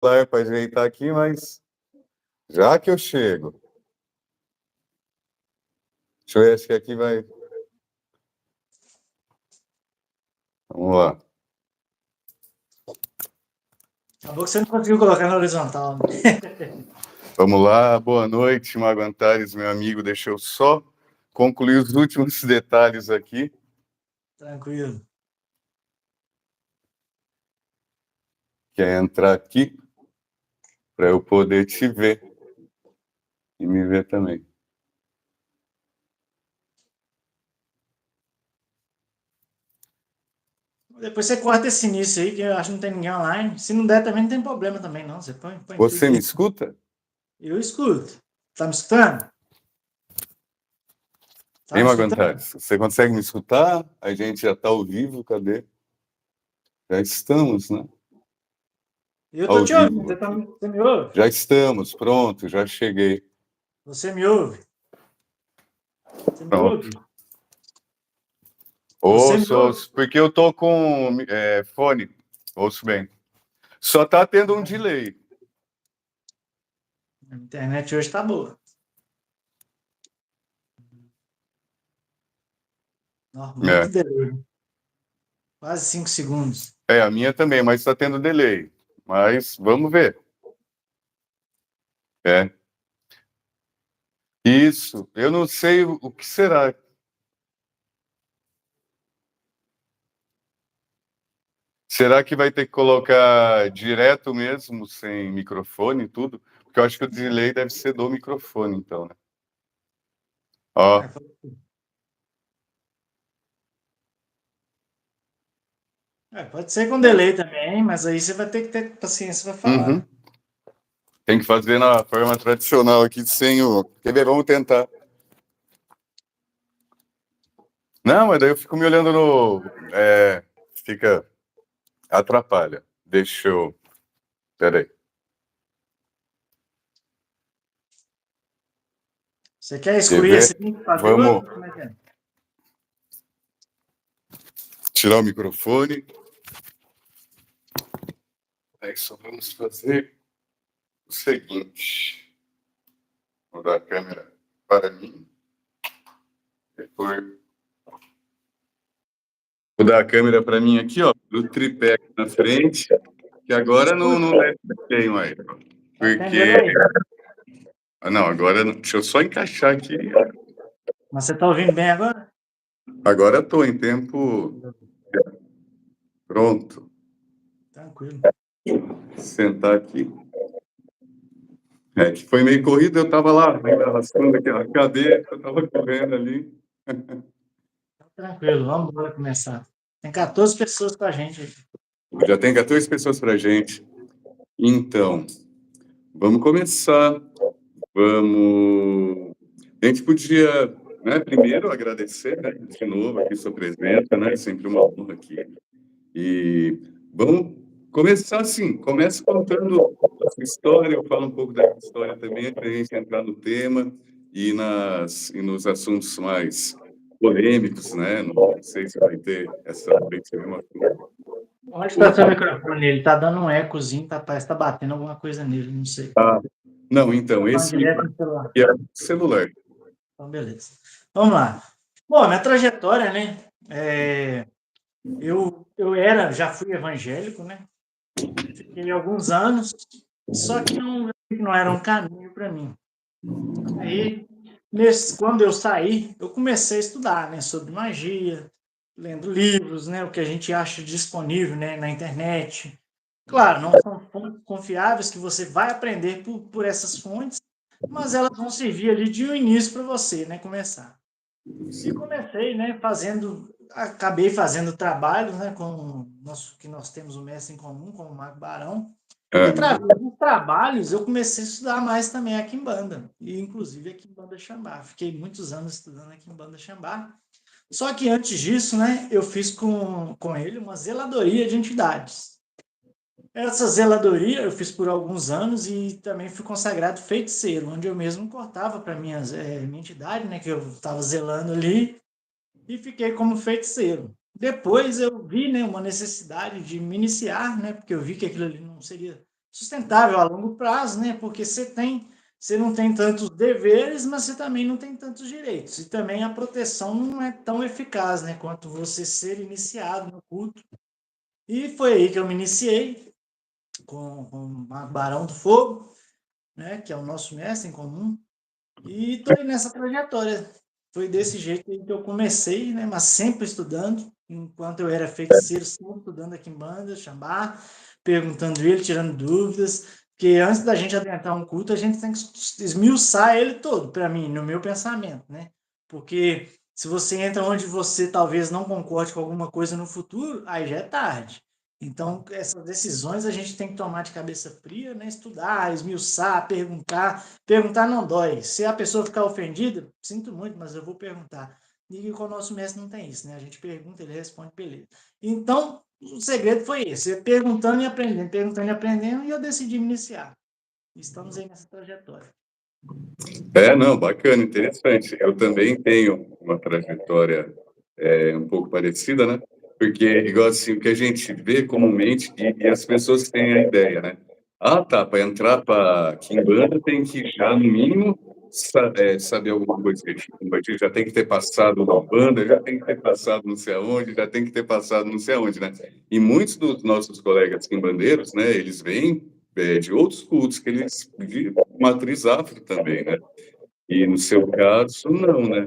para ajeitar aqui, mas já que eu chego. Deixa eu ver, acho que aqui vai. Vamos lá. Acabou que você não conseguiu colocar na horizontal, né? Vamos lá, boa noite, Mago Antares, meu amigo. Deixa eu só concluir os últimos detalhes aqui. Tranquilo. Quer entrar aqui para eu poder te ver e me ver também. Depois você corta esse início aí, que eu acho que não tem ninguém online. Se não der, também não tem problema também, não. Você põe Você tudo me aí. escuta? Eu escuto. Tá me escutando? Tá Hein, me Mago escutando? Antares? Você consegue me escutar? A gente já está ao vivo, cadê? Já estamos, né? Eu tô Ao te ouvindo. vivo aqui. Você me ouve? Já estamos, pronto, já cheguei. Você me ouve? Você me Pronto. ouve? Você me Ouço, ouve? porque eu tô com fone, ouço bem. Só tá tendo um delay. A internet hoje tá boa. Muito delay. Quase 5 segundos. A minha também, mas tá tendo delay. Mas vamos ver. Isso, eu não sei o que será. Será que vai ter que colocar direto mesmo, sem microfone e tudo? Porque eu acho que o delay deve ser do microfone, então, né? Ó. Pode ser com delay também, mas aí você vai ter que ter paciência para falar. Uhum. Tem que fazer na forma tradicional aqui, sem o... Quer ver? Vamos tentar. Não, mas daí eu fico me olhando no... fica... Atrapalha. Deixa eu... Peraí. Você quer excluir esse link para fazer Vamos outro? Como é que é? tirar o microfone. Aí só vamos fazer o seguinte. Vou dar a câmera para mim. Depois... Vou dar a câmera para mim aqui, ó, do tripé aqui na frente, que agora não deve ter mais. Porque... não, agora deixa eu só encaixar aqui. Mas você tá ouvindo bem agora? Agora eu tô em tempo... Pronto. Tranquilo. Sentar aqui. Que foi meio corrido, eu tava lá, arrastando aquela cadeira, eu tava correndo ali. Tranquilo, vamos embora começar. Tem 14 pessoas com a gente aí. Já tem 14 pessoas pra gente. Então, vamos começar. Vamos... A gente podia, né, primeiro agradecer, né, de novo aqui sua presença, né, sempre uma honra aqui. E vamos começar assim, começa contando a sua história, eu falo um pouco da minha história também, para a gente entrar no tema e nos assuntos mais polêmicos, né? Não sei se vai ter essa mesma coisa. Onde está seu microfone? Ele tá dando um ecozinho, parece que tá batendo alguma coisa nele, não sei. Não, então, Tá esse direto no celular. aqui é o celular. Então, beleza. Vamos lá. Bom, minha trajetória, né? Eu já fui evangélico, né? Fiquei alguns anos, só que não era um caminho para mim. Aí, quando eu saí, eu comecei a estudar, né, sobre magia, lendo livros, né, o que a gente acha disponível, né, na internet. Claro, não são fontes confiáveis que você vai aprender por essas fontes, mas elas vão servir ali de um início para você, né, começar. E comecei, né, acabei fazendo trabalhos, né, que nós temos um mestre em comum, com o Marco Barão. E através dos trabalhos eu comecei a estudar mais também a Quimbanda, e inclusive a Quimbanda Xambá. Fiquei muitos anos estudando a Quimbanda Xambá. Só que antes disso, né, eu fiz com ele uma zeladoria de entidades. Essa zeladoria eu fiz por alguns anos e também fui consagrado feiticeiro, onde eu mesmo cortava para minha entidade, né, que eu estava zelando ali, e fiquei como feiticeiro. Depois eu vi, né, uma necessidade de me iniciar, né, porque eu vi que aquilo ali não seria sustentável a longo prazo, né? Porque você não tem tantos deveres, mas você também não tem tantos direitos. E também a proteção não é tão eficaz, né? Quanto você ser iniciado no culto. E foi aí que eu me iniciei com o Barão do Fogo, né? Que é o nosso mestre em comum. E estou aí nessa trajetória. Foi desse jeito que eu comecei, né? Mas sempre estudando. Enquanto eu era feiticeiro, sempre estudando aqui em banda, chamar, perguntando ele, tirando dúvidas. Porque antes da gente adentrar um culto, a gente tem que esmiuçar ele todo, para mim, no meu pensamento, né? Porque se você entra onde você talvez não concorde com alguma coisa no futuro, aí já é tarde. Então, essas decisões a gente tem que tomar de cabeça fria, né? Estudar, esmiuçar, perguntar. Perguntar não dói. Se a pessoa ficar ofendida, sinto muito, mas eu vou perguntar. E com o nosso mestre não tem isso, né? A gente pergunta, ele responde, beleza. Então, o segredo foi esse, perguntando e aprendendo, e eu decidi me iniciar. Estamos aí nessa trajetória. Não, bacana, interessante. Eu também tenho uma trajetória um pouco parecida, né? Porque, igual assim, o que a gente vê comumente, e as pessoas têm a ideia, né? Ah, tá, para entrar para Kimbanda tem que já, no mínimo, saber alguma coisa de Kimbanda, já tem que ter passado na banda, já tem que ter passado não sei aonde, já tem que ter passado não sei aonde, né? E muitos dos nossos colegas quimbandeiros, né, eles vêm de outros cultos, que eles de matriz afro também, né? E no seu caso, não, né?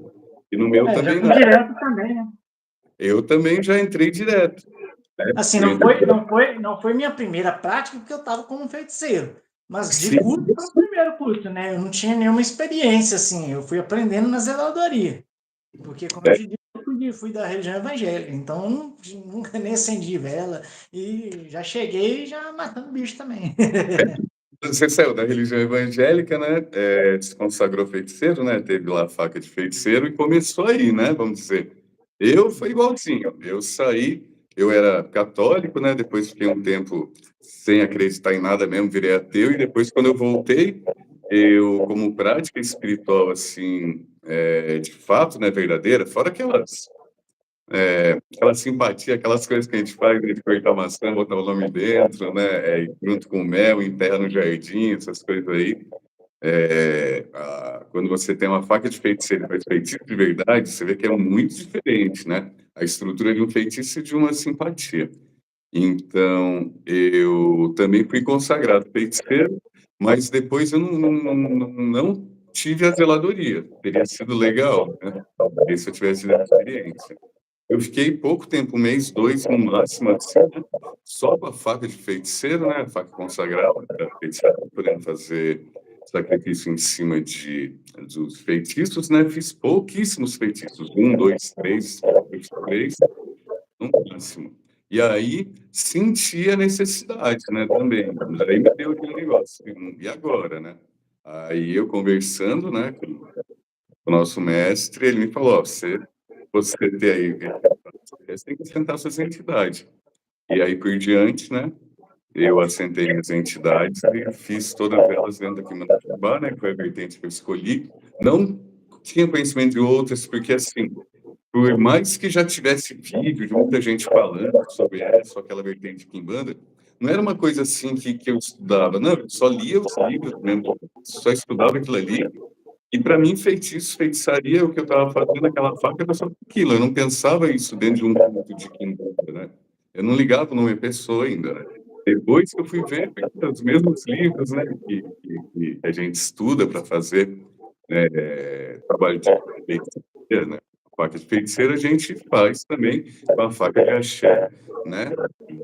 E no meu Já também fui não. direto também, né? Eu também já entrei direto, né? Assim, não foi minha primeira prática, porque eu estava como feiticeiro. Mas de Sim, curso foi o primeiro curso, né? Eu não tinha nenhuma experiência, assim. Eu fui aprendendo na zeladoria. Porque, como eu é, te disse, eu fui da religião evangélica, então nunca nem acendi vela e já cheguei já matando bicho também. você saiu da religião evangélica, né? Se consagrou feiticeiro, né? Teve lá a faca de feiticeiro e começou aí, né? Vamos dizer. Eu foi igualzinho. Eu saí, eu era católico, né? Depois fiquei um tempo sem acreditar em nada mesmo, virei ateu. E depois, quando eu voltei, eu, como prática espiritual, assim, de fato, né? Verdadeira, fora aquela simpatia, aquelas coisas que a gente faz, né, de cortar maçã, botar o nome dentro, né, junto com mel, enterra no jardim, essas coisas aí. Quando você tem uma faca de feiticeiro e faz feitiço de verdade, você vê que é muito diferente, né? A estrutura de um feitiço e de uma simpatia. Então, eu também fui consagrado feiticeiro, mas depois eu não tive a zeladoria. Teria sido legal, né? Talvez se eu tivesse tido a experiência. Eu fiquei pouco tempo, um mês, dois no máximo, assim, né? Só com a faca de feiticeiro, né? A faca consagrada, para feiticeiro, podendo fazer sacrifício em cima dos feitiços, né? Fiz pouquíssimos feitiços, um, dois, três, no máximo. E aí senti a necessidade, né? Também. Aí me deu aquele negócio. E agora, né? Aí eu conversando, né? Com o nosso mestre, ele me falou: ó, você tem aí você tem que assentar suas entidades. E aí, por diante, né, eu assentei minhas entidades e fiz todas elas dentro da Quimantabá, né, que foi a vertente que eu escolhi. Não tinha conhecimento de outras, porque, assim, por mais que já tivesse vídeo de muita gente falando sobre essa ou aquela vertente de Quimbanda, não era uma coisa assim que eu estudava, não, eu só lia os livros mesmo, só estudava aquilo ali. E para mim, feitiço, feitiçaria, o que eu estava fazendo naquela faca era só aquilo. Eu não pensava isso dentro de um culto de Kimbanda, né? Eu não ligava o nome da pessoa ainda, né? Depois que eu fui ver os mesmos livros, né, que a gente estuda para fazer trabalho de feiticeira, né? A faca de feiticeira a gente faz também com a faca de axé, né?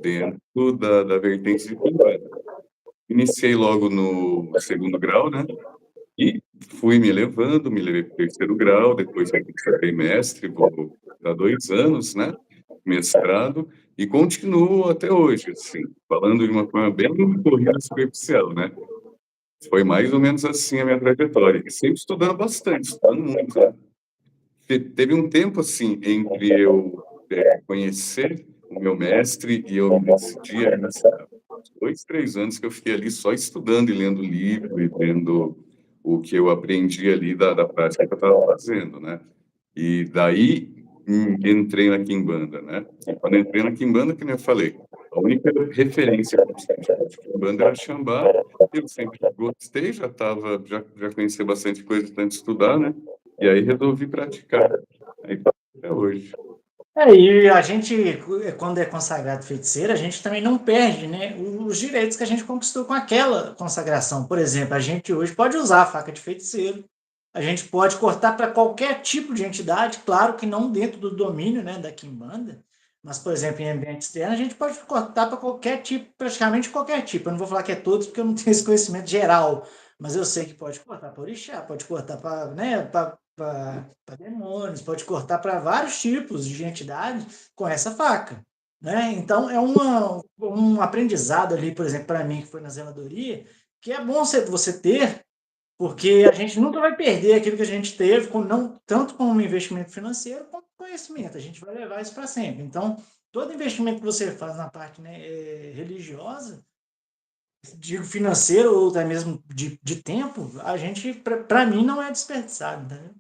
Dentro da vertente de Kimbanda. Iniciei logo no segundo grau, né? E fui me elevando, me levei para o terceiro grau, depois eu fiquei mestre, vou dar 2 anos, né? Mestrado, e continuo até hoje, assim, falando de uma forma bem corrida superficial, né? Foi mais ou menos assim a minha trajetória. E sempre estudando bastante, estudando muito, né? Teve um tempo, assim, entre eu conhecer o meu mestre e eu me decidir a iniciar. 2, 3 anos que eu fiquei ali só estudando e lendo livro e vendo o que eu aprendi ali da prática que eu estava fazendo, né? E daí entrei na Quimbanda, né? E quando eu entrei na Quimbanda, que nem eu falei, a única referência de Quimbanda era Xambá. Eu sempre gostei, já conhecia bastante coisa tanto estudar, né? E aí resolvi praticar. Aí tá até hoje. E a gente, quando é consagrado feiticeiro, a gente também não perde, né, os direitos que a gente conquistou com aquela consagração. Por exemplo, a gente hoje pode usar a faca de feiticeiro, a gente pode cortar para qualquer tipo de entidade, claro que não dentro do domínio, né, da Quimbanda, mas, por exemplo, em ambiente externo, a gente pode cortar para qualquer tipo, praticamente qualquer tipo. Eu não vou falar que é todos, porque eu não tenho esse conhecimento geral, mas eu sei que pode cortar para orixá, pode cortar para, né, para demônios, pode cortar para vários tipos de entidades com essa faca, né? Então é um aprendizado ali, por exemplo, para mim que foi na zeladoria, que é bom você ter, porque a gente nunca vai perder aquilo que a gente teve, não, tanto como investimento financeiro, como conhecimento. A gente vai levar isso para sempre. Então, todo investimento que você faz na parte, né, religiosa, digo financeiro ou até mesmo de tempo, a gente, para mim, não é desperdiçado, entendeu?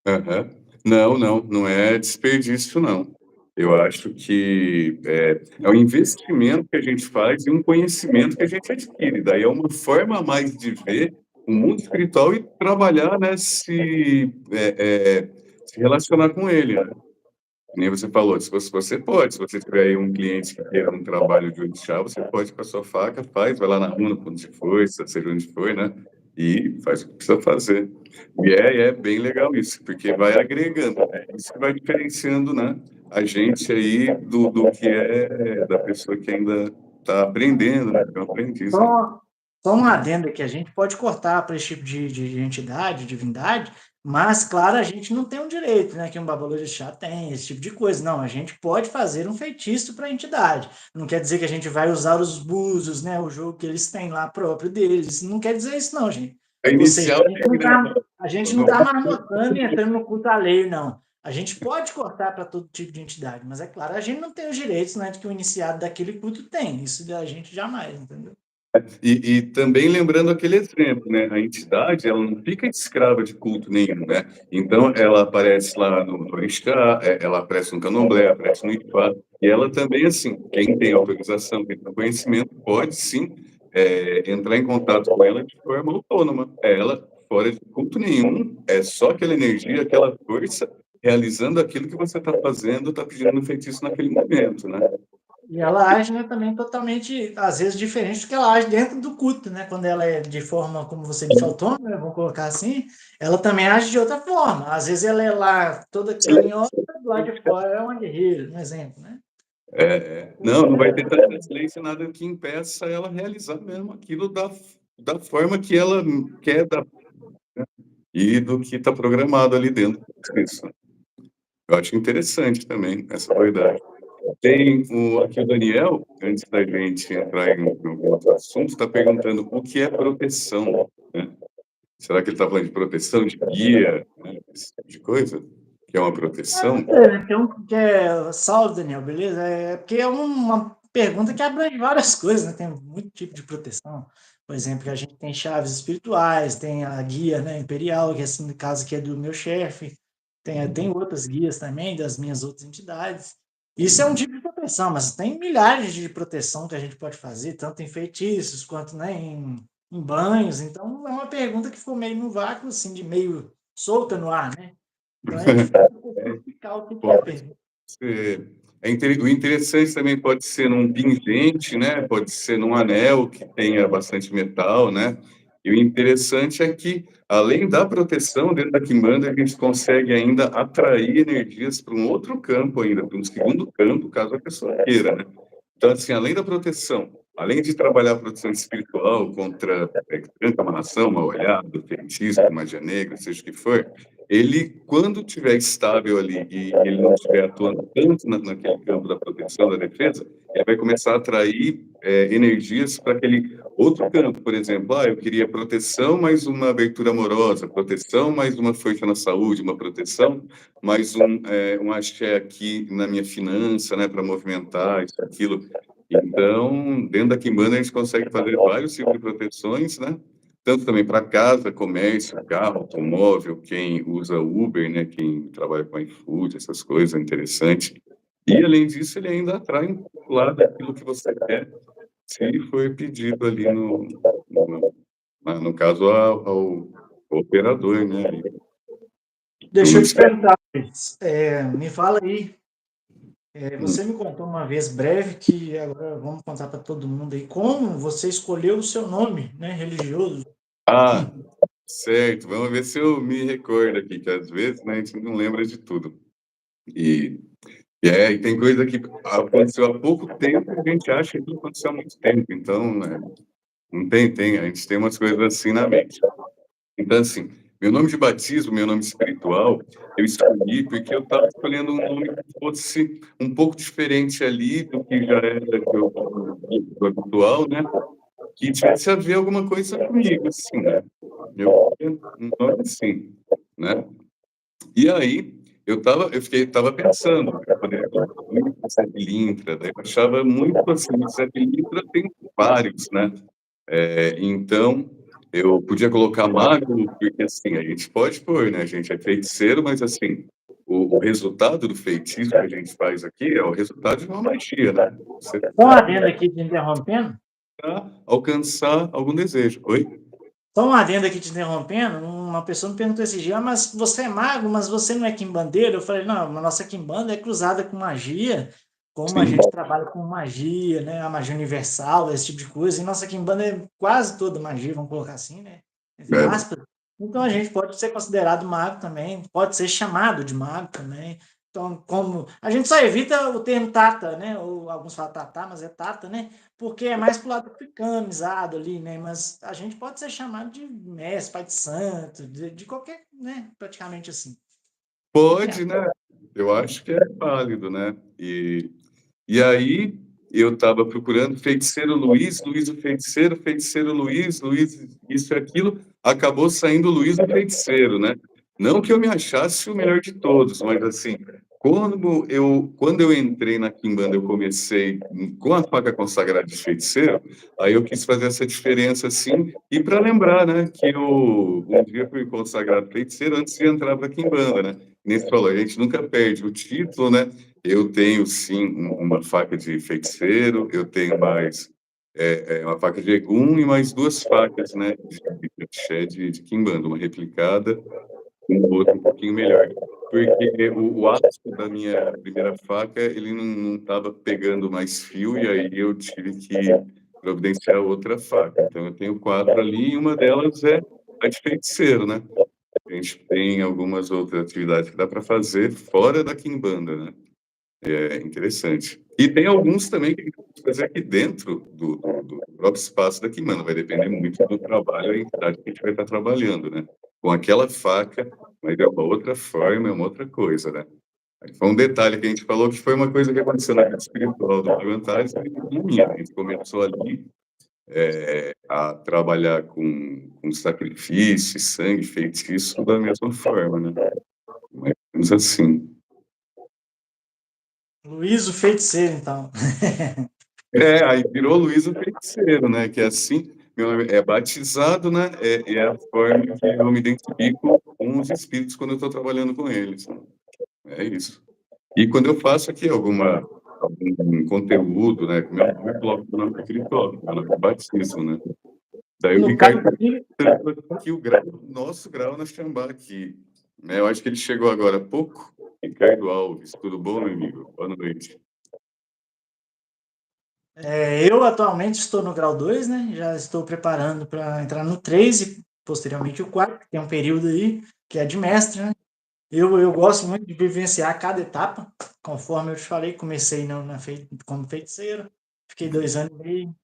Aham. Não, não, não é desperdício, não. Eu acho que é um investimento que a gente faz e um conhecimento que a gente adquire. Daí é uma forma a mais de ver o mundo espiritual e trabalhar, né, se relacionar com ele, né? Nem você falou, se você tiver aí um cliente que queira um trabalho de orixá, você pode com a sua faca, vai lá na rua, onde for, seja onde for, né? E faz o que precisa fazer. E é bem legal isso, porque vai agregando, né? Isso que vai diferenciando, né? A gente aí do que é da pessoa que ainda está aprendendo, né? Que é um aprendiz ainda. Só, só um adendo aqui, a gente pode cortar para esse tipo de entidade, divindade, mas, claro, a gente não tem um direito, né, que um babalorixá tem, esse tipo de coisa. Não, a gente pode fazer um feitiço para a entidade. Não quer dizer que a gente vai usar os búzios, né, o jogo que eles têm lá próprio deles. Não quer dizer isso, não, gente. A Ou seja, inicial é, né? a gente não tá marmotando e entrando no culto alheio, não. A gente pode cortar para todo tipo de entidade, mas é claro, a gente não tem os direitos, né, que o iniciado daquele culto tem. Isso a gente jamais, entendeu? E também lembrando aquele exemplo, né? A entidade, ela não fica escrava de culto nenhum, né? Então, ela aparece lá no Orixá, ela aparece no Candomblé, aparece no Ifá, e ela também, assim, quem tem autorização, quem tem conhecimento, pode sim entrar em contato com ela de forma autônoma. Ela, fora de culto nenhum, é só aquela energia, aquela força, realizando aquilo que você está fazendo, está pedindo no feitiço naquele momento, né? E ela age, né, também totalmente, às vezes, diferente do que ela age dentro do culto, né? Quando ela é de forma, como você disse, autônoma, né, vamos colocar assim, ela também age de outra forma. Às vezes ela é lá toda carinhosa, do lado de fora é uma guerreira, um exemplo, né? Não vai ter transferência, nada que impeça ela realizar mesmo aquilo da forma que ela quer e do que está programado ali dentro disso. Eu acho interessante também essa verdade. Tem aqui o Daniel, antes da gente entrar em outro assunto, está perguntando o que é proteção, né? Será que ele está falando de proteção de guia, né? Esse tipo de coisa? Que é uma proteção? Salve, Daniel, beleza? É porque é uma pergunta que abrange várias coisas, né? Tem muito tipo de proteção. Por exemplo, que a gente tem chaves espirituais, tem a guia, né, imperial, que assim, no caso aqui é do meu chefe, tem outras guias também, das minhas outras entidades. Isso é um tipo de proteção, mas tem milhares de proteção que a gente pode fazer, tanto em feitiços quanto, né, em banhos. Então, é uma pergunta que ficou meio no vácuo, assim, de meio solta no ar, né? Então é difícil explicar o que é a pergunta. O interessante também pode ser num pingente, né? Pode ser num anel que tenha bastante metal, né? E o interessante é que, além da proteção dentro da Quimbanda, a gente consegue ainda atrair energias para um outro campo ainda, para um segundo campo, caso a pessoa queira, né? Então, assim, além da proteção, além de trabalhar a proteção espiritual contra emanação, mal olhado, feitiço, magia negra, seja o que for, ele, quando estiver estável ali e ele não estiver atuando tanto naquele campo da proteção, da defesa, ele vai começar a atrair energias para aquele outro campo. Por exemplo, eu queria proteção, mais uma abertura amorosa, proteção, mais uma força na saúde, uma proteção, mais um axé aqui na minha finança, né, para movimentar isso, aquilo. Então, dentro da Quimbanda, a gente consegue fazer vários tipos de proteções, né? tanto também para casa, comércio, carro, automóvel, quem usa Uber, né, quem trabalha com iFood, essas coisas, é interessante. E, além disso, ele ainda atrai um pouco lá daquilo que você quer, se foi pedido ali no caso, ao operador, né? Deixa eu te perguntar, Luiz, me fala aí, Hum. você me contou uma vez breve que agora vamos contar para todo mundo aí como você escolheu o seu nome, né, religioso. Ah, certo. Vamos ver se eu me recordo aqui, que às vezes, né, a gente não lembra de tudo. E, e tem coisa que aconteceu há pouco tempo e a gente acha que aconteceu há muito tempo. Então, né, não tem, a gente tem umas coisas assim na mente. Então, assim, meu nome de batismo, meu nome espiritual, eu escolhi porque eu estava escolhendo um nome que fosse um pouco diferente ali do que já era do habitual, né? Que tivesse a ver alguma coisa comigo, assim, né? Eu queria um nome assim, né? E aí, tava pensando, eu poderia colocar muito Zé Pilintra, daí eu achava muito assim, Zé Pilintra tem vários, né? Então, eu podia colocar mago, porque assim, a gente pode pôr, né? A gente é feiticeiro, mas assim, o resultado do feitiço que a gente faz aqui é o resultado de uma magia, né? Você Só um adendo aqui te interrompendo, tentar alcançar algum desejo. Oi? só um adendo aqui te interrompendo, uma pessoa me perguntou esse dia, mas você é mago, mas você não é quimbandeiro? Eu falei, não, a nossa quimbanda é cruzada com magia, como a Sim, gente trabalha com magia, né, a magia universal, esse tipo de coisa, e nossa quimbanda é quase toda magia, vamos colocar assim, né, entre é, aspas. Então a gente pode ser considerado mago também, pode ser chamado de mago também. Então, como a gente só evita o termo tata, né, ou alguns falam tatá, mas é tata, né, porque é mais pro lado africanizado ali, né? Mas a gente pode ser chamado de mestre, pai de santo, de qualquer, né? Praticamente assim. Entre pode, aspas. né? Eu acho que é válido, né? E aí eu estava procurando feiticeiro Luiz, Luiz o feiticeiro, feiticeiro Luiz, Luiz isso e aquilo, acabou saindo Luiz o feiticeiro, né? Não que eu me achasse o melhor de todos, mas assim, quando eu entrei na Kimbanda, eu comecei com a faca consagrada de feiticeiro, aí eu quis fazer essa diferença assim, e para lembrar, né, que eu um dia fui consagrado feiticeiro antes de entrar para a Kimbanda, né? Nesse falou, a gente nunca perde o título, né? Eu tenho, sim, uma faca de feiticeiro, eu tenho mais uma faca de egum e mais duas facas, né, de axé de quimbanda, uma replicada e outra um pouquinho melhor. Porque o aço da minha primeira faca, ele não estava pegando mais fio, e aí eu tive que providenciar outra faca. Então, eu tenho quatro ali, e uma delas é a de feiticeiro, né? A gente tem algumas outras atividades que dá para fazer fora da quimbanda, né? É interessante. E tem alguns também que a gente pode fazer aqui dentro do próprio espaço da Quimana. Vai depender muito do trabalho e entidade que a gente vai estar trabalhando, né? Com aquela faca, mas é uma outra forma, é uma outra coisa, né? Aí foi um detalhe que a gente falou que foi uma coisa que aconteceu na vida espiritual do Levantares e na minha. A gente começou ali a trabalhar com sacrifício, sangue, feitiço da mesma forma, né? Mas assim. Luiz o feiticeiro, então. Aí virou Luiz o Feiticeiro, né? Que é assim, meu nome é batizado, né? É a forma que eu me identifico com os espíritos quando eu estou trabalhando com eles, né? É isso. E quando eu faço aqui algum conteúdo, né? Meu nome é bloco do nome espiritual, meu nome é batismo, né? Daí o No caso Ricardo aqui, aqui o grau, nosso grau na Xambá aqui, né? Eu acho que ele chegou agora há pouco. Ricardo Alves, tudo bom, meu amigo? Boa noite. eu atualmente estou no grau 2, né? Já estou preparando para entrar no 3 e posteriormente o 4, que tem um período aí que é de mestre, né? Eu gosto muito de vivenciar cada etapa, conforme eu te falei, comecei como feiticeiro, fiquei 2 anos e meio,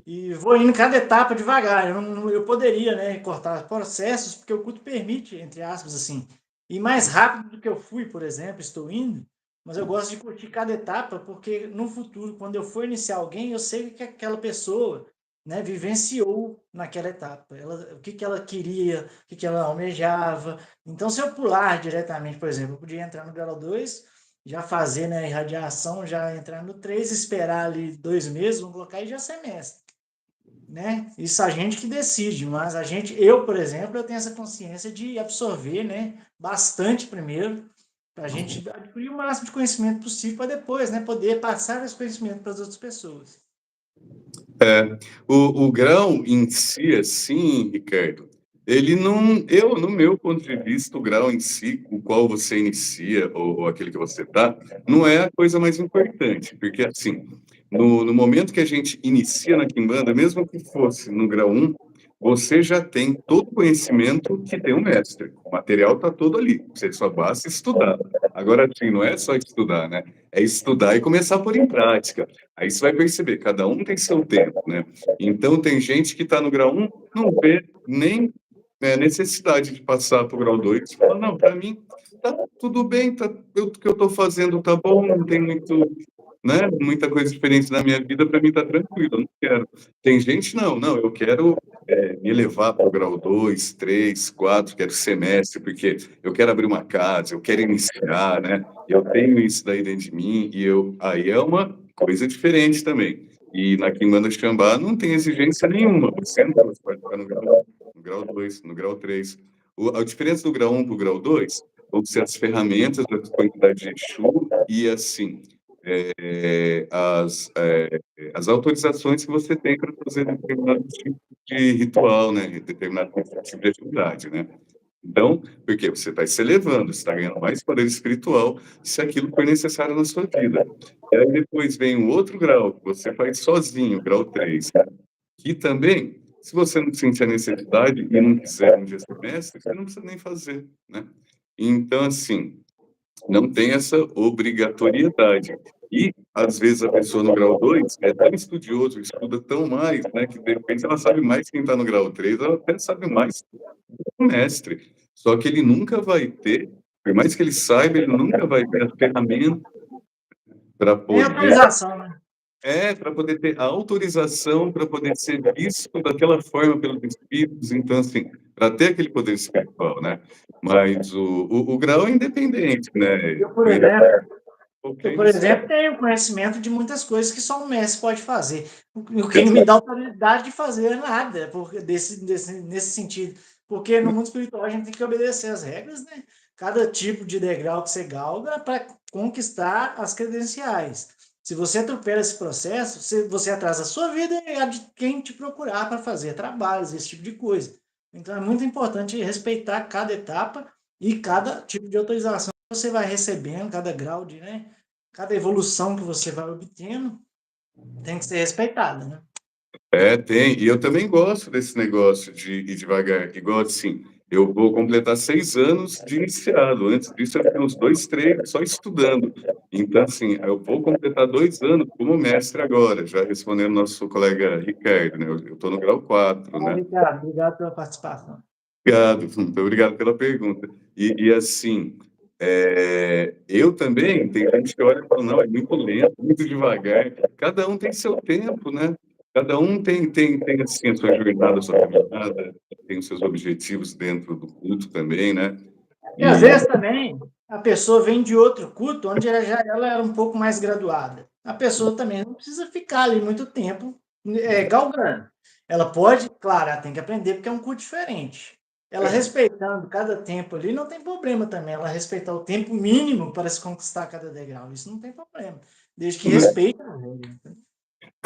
e vou indo cada etapa devagar. Eu poderia, né, cortar processos, porque o culto permite, entre aspas, assim, ir mais rápido do que eu fui, por exemplo, estou indo, mas eu gosto de curtir cada etapa, porque no futuro, quando eu for iniciar alguém, eu sei que aquela pessoa, né, vivenciou naquela etapa. O que ela queria, o que ela almejava. Então, se eu pular diretamente, por exemplo, eu podia entrar no grau 2, já fazer, né, irradiação, já entrar no 3, esperar ali 2 meses, vamos colocar, e já ser mestre. né? Isso a gente que decide, mas eu, por exemplo, eu tenho essa consciência de absorver, né, bastante primeiro, para a gente adquirir o máximo de conhecimento possível para depois, né, poder passar esse conhecimento para as outras pessoas. É, o grau em si, assim, Ricardo, ele não, no meu ponto de vista, o grau em si, o qual você inicia, ou aquele que você está, não é a coisa mais importante, porque, assim, no momento que a gente inicia na Kimbanda, mesmo que fosse no grau um, você já tem todo o conhecimento que tem um mestre, o material está todo ali, você só basta estudar. Agora, assim, não é só estudar, né? É estudar e começar a pôr em prática. Aí você vai perceber, cada um tem seu tempo, né? Então, tem gente que está no grau um não vê nem necessidade de passar para o grau 2. Fala, não, para mim tá tudo bem, o que eu estou fazendo tá bom, não tem muita coisa diferente na minha vida, para mim tá tranquilo, eu não quero. Tem gente, não, eu quero me levar para o grau 2, 3, 4, quero semestre, porque eu quero abrir uma casa, eu quero iniciar, né? Eu tenho isso daí dentro de mim, aí é uma coisa diferente também. E na Quimbanda Xambá não tem exigência nenhuma, você não pode ficar no grau 2, no grau 3. A diferença do grau 1 para o grau 2 vão ser as ferramentas, a quantidade de Exu e, assim, as autorizações que você tem para fazer determinado tipo de ritual, né? Determinado tipo de atividade, né? Então, porque você está se elevando, você está ganhando mais poder espiritual se aquilo for necessário na sua vida. E aí depois vem um outro grau, que você faz sozinho, grau 3, que também, se você não sentir a necessidade e não quiser um dia ser mestre, você não precisa nem fazer, né? Então, assim, não tem essa obrigatoriedade. E, às vezes, a pessoa no grau 2 é tão estudioso, estuda tão mais, né, que de repente ela sabe mais quem está no grau 3, ela até sabe mais que o mestre. Só que ele nunca vai ter, por mais que ele saiba, ele nunca vai ter a ferramenta para Nem poder autorização, né? para poder ter a autorização para poder ser visto daquela forma pelos espíritos, então, assim, para ter aquele poder espiritual, né? Mas o grau é independente, né? Eu, por Ele exemplo, qualquer Eu, por iniciação. exemplo, tenho conhecimento de muitas coisas que só um mestre pode fazer. O que não me Exato. dá autoridade de fazer nada nesse sentido. Porque no mundo espiritual a gente tem que obedecer as regras, né? Cada tipo de degrau que você galga para conquistar as credenciais. Se você atropela esse processo, você atrasa a sua vida e a de quem te procurar para fazer trabalhos, esse tipo de coisa. Então é muito importante respeitar cada etapa e cada tipo de autorização que você vai recebendo, cada grau de, né? Cada evolução que você vai obtendo tem que ser respeitada, né? Tem. E eu também gosto desse negócio de ir devagar. Igual assim, eu vou completar 6 anos de iniciado. Antes disso, eu fiquei uns 2, 3 só estudando. Então, assim, eu vou completar 2 anos como mestre agora, já respondendo nosso colega Ricardo, né? Eu estou no grau 4, Bom, né? Ricardo, obrigado pela participação. Obrigado, muito obrigado pela pergunta. E assim, eu também, tem gente que olha e fala, não, é muito lento, muito devagar. Cada um tem seu tempo, né? Cada um tem assim, a sua jornada, a sua caminhada, tem os seus objetivos dentro do culto também, né? E às E vezes também a pessoa vem de outro culto, onde ela era um pouco mais graduada. A pessoa também não precisa ficar ali muito tempo galgando. Ela pode, claro, ela tem que aprender porque é um culto diferente. Ela respeitando cada tempo ali, não tem problema também. Ela respeitar o tempo mínimo para se conquistar cada degrau. Isso não tem problema. Desde que respeite a regra.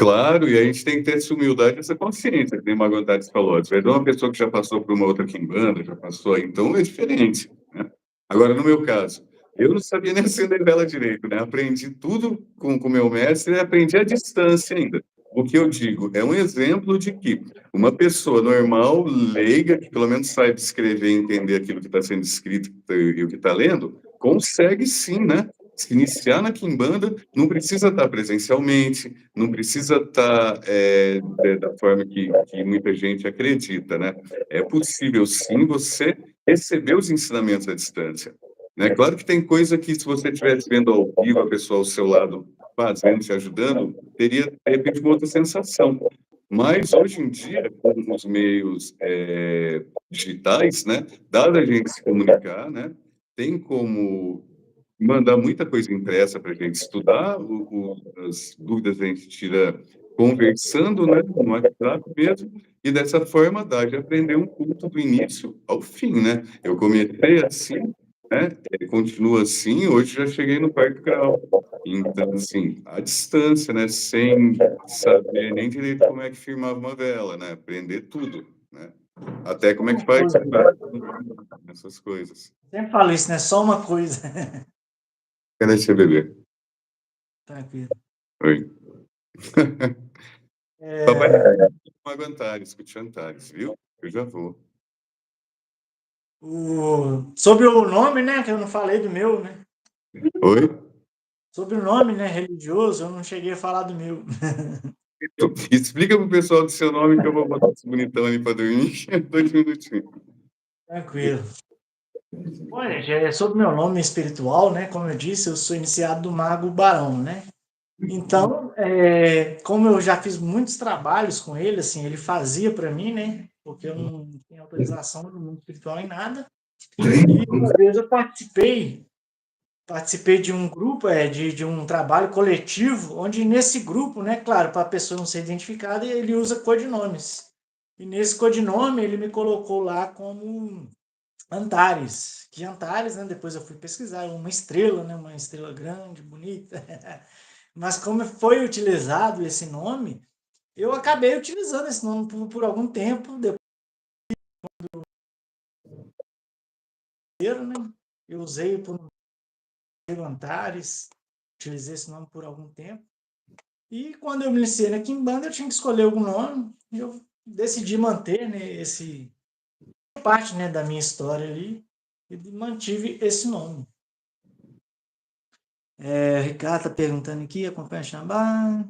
claro, e a gente tem que ter essa humildade, essa consciência, que nem o Magontades falou. Às vezes, uma pessoa que já passou por uma outra quimbanda, já passou, então é diferente, né? Agora, no meu caso, eu não sabia nem acender vela direito, né? Aprendi tudo com o meu mestre e aprendi à distância ainda. O que eu digo é um exemplo de que uma pessoa normal, leiga, que pelo menos saiba escrever e entender aquilo que está sendo escrito e o que está lendo, consegue sim, né? Se iniciar na quimbanda, não precisa estar presencialmente, não precisa estar da forma que muita gente acredita, né? É possível sim você receber os ensinamentos à distância, né? Claro que tem coisa que se você estivesse vendo ao vivo a pessoa ao seu lado fazendo, te ajudando, teria de repente uma outra sensação. Mas hoje em dia, com os meios digitais, né, dá da gente se comunicar, né? Tem como mandar muita coisa impressa para a gente estudar, as dúvidas a gente tira conversando, né, no WhatsApp mesmo, e dessa forma dá de aprender um culto do início ao fim, né. Eu comecei assim, né, continuo assim, hoje já cheguei no quarto grau. Então, assim, à distância, né, sem saber nem direito como é que firmava uma vela, né, aprender tudo, né, até como é que Uma faz coisa. essas coisas. Sempre falo isso, né? Só uma coisa. Cadê seu bebê? Tranquilo. Oi. Papai É, não aguentar, escute Antares, viu? Eu já vou. sobre o nome, né? Que eu não falei do meu, né? Oi? Sobre o nome, né? Religioso, eu não cheguei a falar do meu. Explica pro pessoal do seu nome que eu vou botar esse bonitão ali pra dormir. 2 minutinhos. Tranquilo. Olha, já é sobre meu nome espiritual, né? Como eu disse, eu sou iniciado do Mago Barão, né? Então, como eu já fiz muitos trabalhos com ele, assim, ele fazia para mim, né? Porque eu não tinha autorização do mundo espiritual em nada. E uma vez eu participei de um grupo, de um trabalho coletivo, onde nesse grupo, né, claro, para a pessoa não ser identificada, ele usa codinomes. E nesse codinome ele me colocou lá como Antares. Que Antares, né, depois eu fui pesquisar, uma estrela, né, uma estrela grande, bonita. Mas como foi utilizado esse nome, eu acabei utilizando esse nome por algum tempo, depois, né, eu usei por Antares, utilizei esse nome por algum tempo. E quando eu me iniciei na Kimbanda, eu tinha que escolher algum nome, e eu decidi manter, né, esse parte, né, da minha história ali, e mantive esse nome. Ricardo tá perguntando aqui, acompanha Xambá.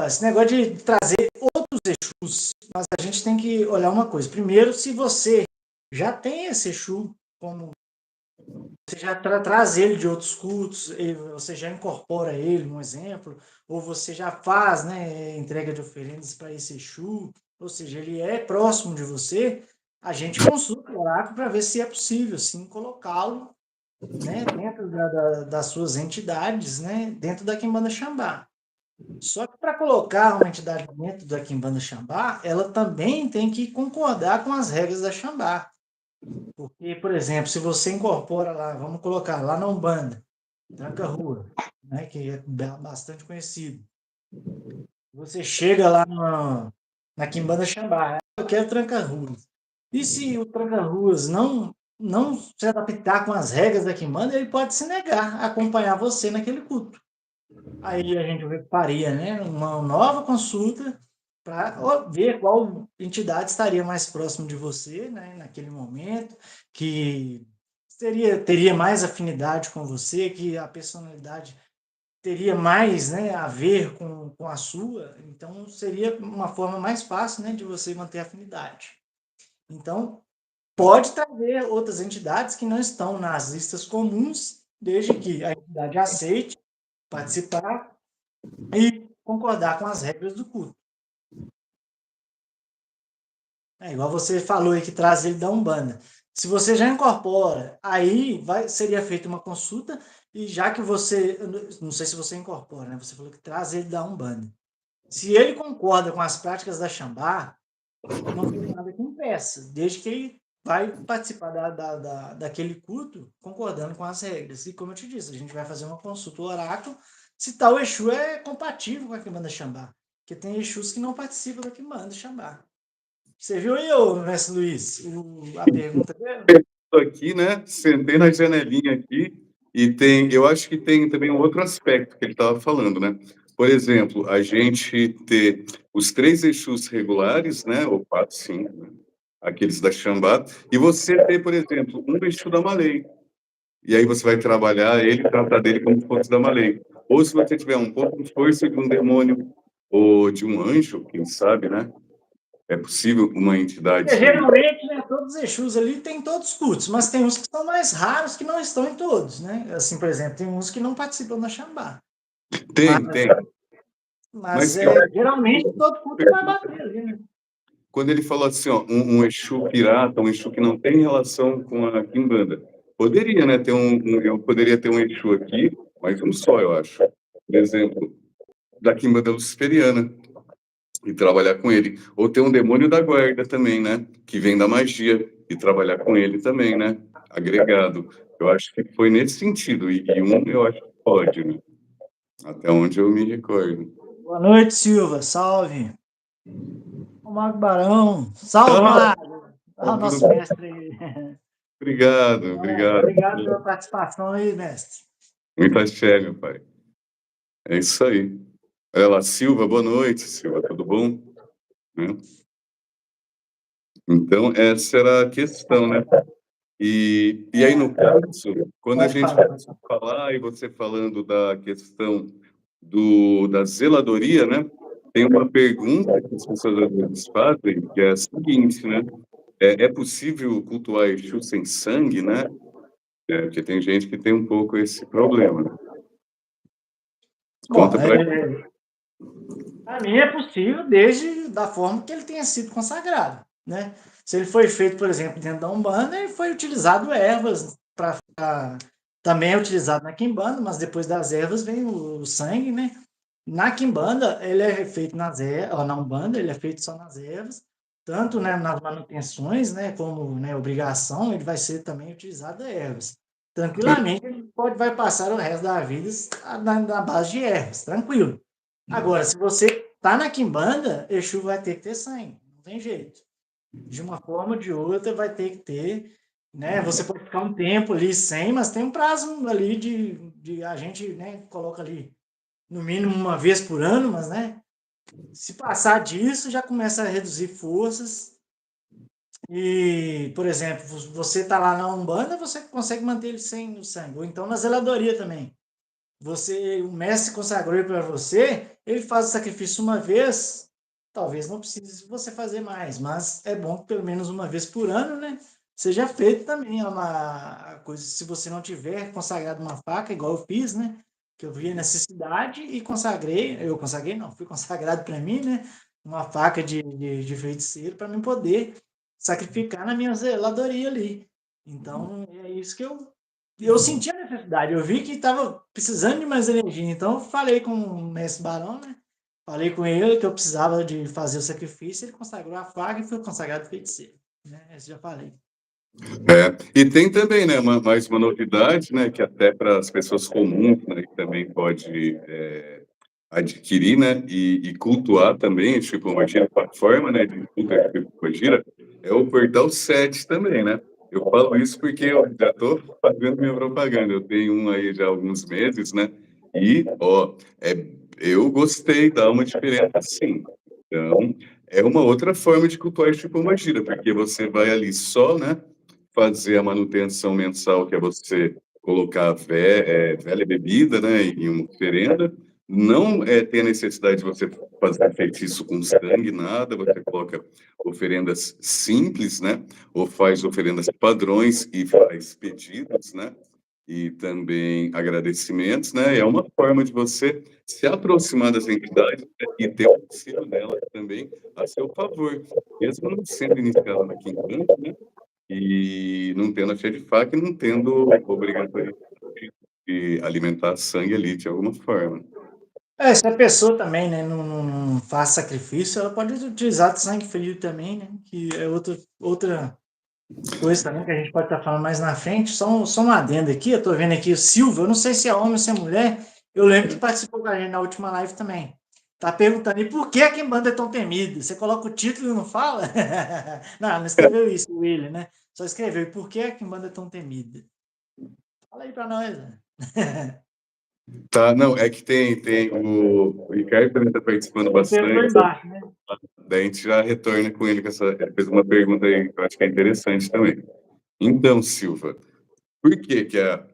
Esse negócio de trazer outros Exus, mas a gente tem que olhar uma coisa. Primeiro, se você já tem esse Exu, como você já traz ele de outros cultos, você já incorpora ele, um exemplo, ou você já faz, né, entrega de oferendas para esse Exu, ou seja, ele é próximo de você, a gente consulta o oráculo para ver se é possível, sim, colocá-lo, né, dentro das suas entidades, né, dentro da Quimbanda Xambá. Só que para colocar uma entidade dentro da Quimbanda Xambá, ela também tem que concordar com as regras da Xambá. Porque, por exemplo, se você incorpora lá, vamos colocar lá na Umbanda, Tranca-Rua, né, que é bastante conhecido. Você chega lá na Quimbanda Xambá, eu quero Tranca-Ruas. E se o Tranca-Ruas não se adaptar com as regras da Quimbanda, ele pode se negar a acompanhar você naquele culto. Aí a gente faria, né, uma nova consulta para ver qual entidade estaria mais próximo de você, né, naquele momento, que teria mais afinidade com você, que a personalidade teria mais, né, a ver com a sua, então seria uma forma mais fácil, né, de você manter a afinidade. Então, pode trazer outras entidades que não estão nas listas comuns, desde que a entidade aceite participar e concordar com as regras do culto. Igual você falou aí que traz ele da Umbanda. Se você já incorpora, aí seria feita uma consulta e já que você, não sei se você incorpora, né? Você falou que traz ele da Umbanda. Se ele concorda com as práticas da Xambá, não tem nada que impeça, desde que ele vai participar daquele culto concordando com as regras. E como eu te disse, a gente vai fazer uma consulta, o oráculo, se tal Exu é compatível com a Quimbanda Xambá. Porque tem Exus que não participam da Quimbanda Xambá. Você viu aí, mestre Luiz, a pergunta dele? Estou aqui, né? Sentei na janelinha aqui e eu acho que tem também um outro aspecto que ele estava falando, né? Por exemplo, a gente ter os 3 Exus regulares, né? Ou 4, 5, né? Aqueles da Xambá, e você ter, por exemplo, um Exu da Malay. E aí você vai trabalhar ele, tratar dele como se fosse da Malay. Ou se você tiver um ponto de força de um demônio ou de um anjo, quem sabe, né? É possível uma entidade. Geralmente, né, todos os Exus ali tem todos os cultos, mas tem uns que são mais raros que não estão em todos, né? Assim, por exemplo, tem uns que não participam da Xambá. Tem, Mas, tem. mas Mas eu acho geralmente todo culto vai bater ali, né? quando ele falou assim, ó, um Exu pirata, um Exu que não tem relação com a Quimbanda. Poderia, né, eu poderia ter um Exu aqui, mas um só, eu acho. Por exemplo, da quimbanda luciferiana e trabalhar com ele. Ou tem um demônio da guarda também, né? Que vem da magia e trabalhar com ele também, né? Agregado. Eu acho que foi nesse sentido. E um eu acho que pode, né? Até onde eu me recordo. Boa noite, Silva. Salve. O Mago Barão. Salve, Ah, Mago. Ah, o tudo nosso bem. mestre aí. Obrigado, obrigado. Obrigado pela participação aí, mestre. Muito axé, meu pai. É isso aí. Olha lá, Silva, boa noite, Silva, tudo bom? Né? Então, essa era a questão, né? E aí, no caso, quando a Pode gente falar. começa a falar, e você falando da questão da zeladoria, né? Tem uma pergunta que as pessoas às vezes fazem, que é a seguinte, né? É possível cultuar Exu sem sangue, né? Porque tem gente que tem um pouco esse problema, né? Bom, Conta pra para mim é possível desde da forma que ele tenha sido consagrado, né? Se ele foi feito, por exemplo, dentro da Umbanda, ele foi utilizado ervas para também é utilizado na quimbanda, mas depois das ervas vem o sangue, né? Na quimbanda, ele é feito nas ervas, na Umbanda, ele é feito só nas ervas, tanto, né, nas manutenções, né, como, né, obrigação, ele vai ser também utilizado as ervas. Tranquilamente, ele vai passar o resto da vida na base de ervas, tranquilo. Agora, se você tá na quimbanda, Exu vai ter que ter sangue, não tem jeito. De uma forma ou de outra vai ter que ter, né? Você pode ficar um tempo ali sem, mas tem um prazo ali de a gente, né, coloca ali no mínimo uma vez por ano, mas, né, se passar disso, já começa a reduzir forças. E, por exemplo, você tá lá na Umbanda, você consegue manter ele sem o sangue, ou então na zeladoria também. O mestre consagrou ele para você, ele faz o sacrifício uma vez, talvez não precise você fazer mais, mas é bom que pelo menos uma vez por ano, né? Seja feito também. É uma coisa, se você não tiver consagrado uma faca, igual eu fiz, né? Que eu vi a necessidade e consagrei, eu consagrei não, fui consagrado para mim, né? Uma faca de feiticeiro para mim poder sacrificar na minha zeladoria ali. Então, é isso que eu senti a necessidade, eu vi que estava precisando de mais energia, então eu falei com o mestre Barão, né? Falei com ele que eu precisava de fazer o sacrifício, ele consagrou a faca e foi consagrado feiticeiro, né? Isso já falei. E tem também, né, mais uma novidade, né, que até para as pessoas comuns, né, que também pode adquirir, né, e cultuar também, tipo, uma plataforma, né, de culto tipo Gira, é o Portal 7 também, né? Eu falo isso porque eu já estou fazendo minha propaganda, eu tenho um aí já há alguns meses, né, e, ó, eu gostei, dá uma diferença sim. Então, é uma outra forma de cultuar tipo uma gira, porque você vai ali só, né, fazer a manutenção mensal, que é você colocar velha bebida, né, em uma oferenda, não tem a necessidade de você fazer feitiço com sangue, nada, você coloca oferendas simples, né, ou faz oferendas padrões e faz pedidos, né, e também agradecimentos, né, é uma forma de você se aproximar das entidades, né, e ter o auxílio delas também a seu favor, mesmo não sendo iniciado na Quimbanda, né, e não tendo a fé de faca e não tendo obrigatoriedade de alimentar sangue ali de alguma forma. Se a pessoa também, né, não faz sacrifício, ela pode utilizar de sangue frio também, né? Que é outra coisa também que a gente pode estar falando mais na frente. Só um adendo aqui, eu tô vendo aqui o Silva, eu não sei se é homem ou se é mulher, eu lembro que participou com a gente na última live também. Tá perguntando, e por que a Kimbanda é tão temida? Você coloca o título e não fala? Não escreveu isso, o William, né? Só escreveu, e por que a Kimbanda é tão temida? Fala aí pra nós, né? Tá, não, é que tem o Ricardo também está participando Ele perguntou bastante, embaixo, né? daí a gente já retorna com ele, ele fez uma pergunta aí que eu acho que é interessante também. Então, Silva, por que que a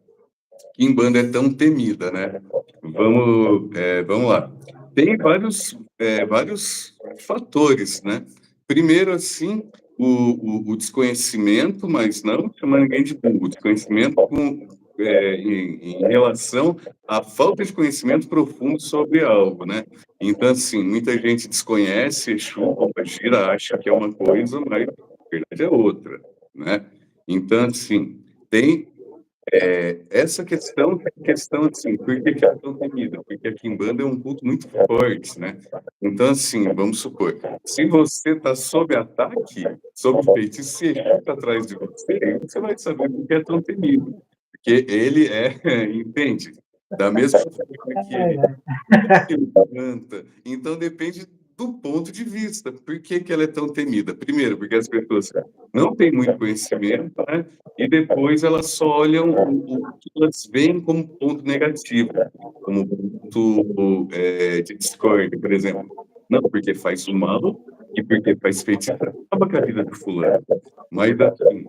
Kimbanda é tão temida, né? Vamos lá. Tem vários fatores, né? Primeiro, assim, o desconhecimento, mas não chamar ninguém de burro, o desconhecimento em relação à falta de conhecimento profundo sobre algo, né? Então, assim, muita gente desconhece Exu, Pombagira, acha que é uma coisa, mas na verdade é outra, né? Então, assim, tem essa questão assim, por que que ela é tão temida? Porque a quimbanda é um culto muito forte, né? Então, assim, vamos supor, se você está sob ataque, sob feitiço, se ele está atrás de você, aí você vai saber por que é tão temido. Porque ele é, entende? Da mesma forma que ele canta. Então depende do ponto de vista. Por que que ela é tão temida? Primeiro, porque as pessoas não têm muito conhecimento, né? E depois elas só olham o que elas veem como ponto negativo, como ponto de discórdia, por exemplo. Não, porque faz o mal e porque faz feitiço, acaba com a vida do fulano. Mas assim,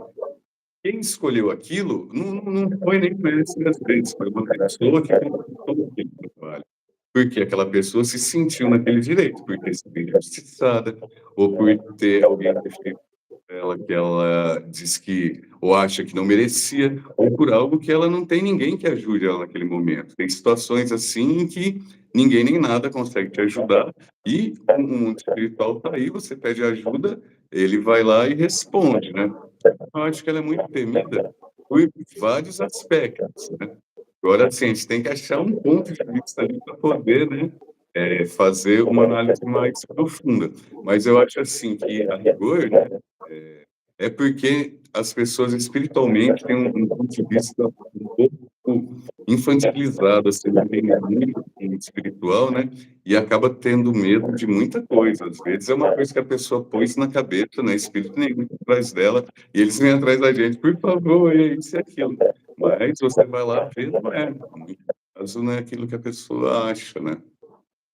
quem escolheu aquilo não foi nem conhece das vezes, foi uma pessoa que conquistou aquele trabalho. Porque aquela pessoa se sentiu naquele direito, por ter sido injustiçada, ou por ter alguém ter feito ela que ela diz que ou acha que não merecia, ou por algo que ela não tem ninguém que ajude ela naquele momento. Tem situações assim em que ninguém nem nada consegue te ajudar, e o mundo espiritual está aí, você pede ajuda, ele vai lá e responde, né? Eu acho que ela é muito temida por vários aspectos, né? Agora, assim, a gente tem que achar um ponto de vista ali para poder, né, fazer uma análise mais profunda. Mas eu acho, assim, que a rigor, né, é porque as pessoas espiritualmente têm um ponto de vista um pouco infantilizado, assim, não tem muito espiritual, né, e acaba tendo medo de muita coisa. Às vezes é uma coisa que a pessoa pôs na cabeça, né, espírito nenhum atrás dela, e eles vêm atrás da gente, por favor, é isso e aquilo. Mas você vai lá ver, não é. No caso, não é aquilo que a pessoa acha, né?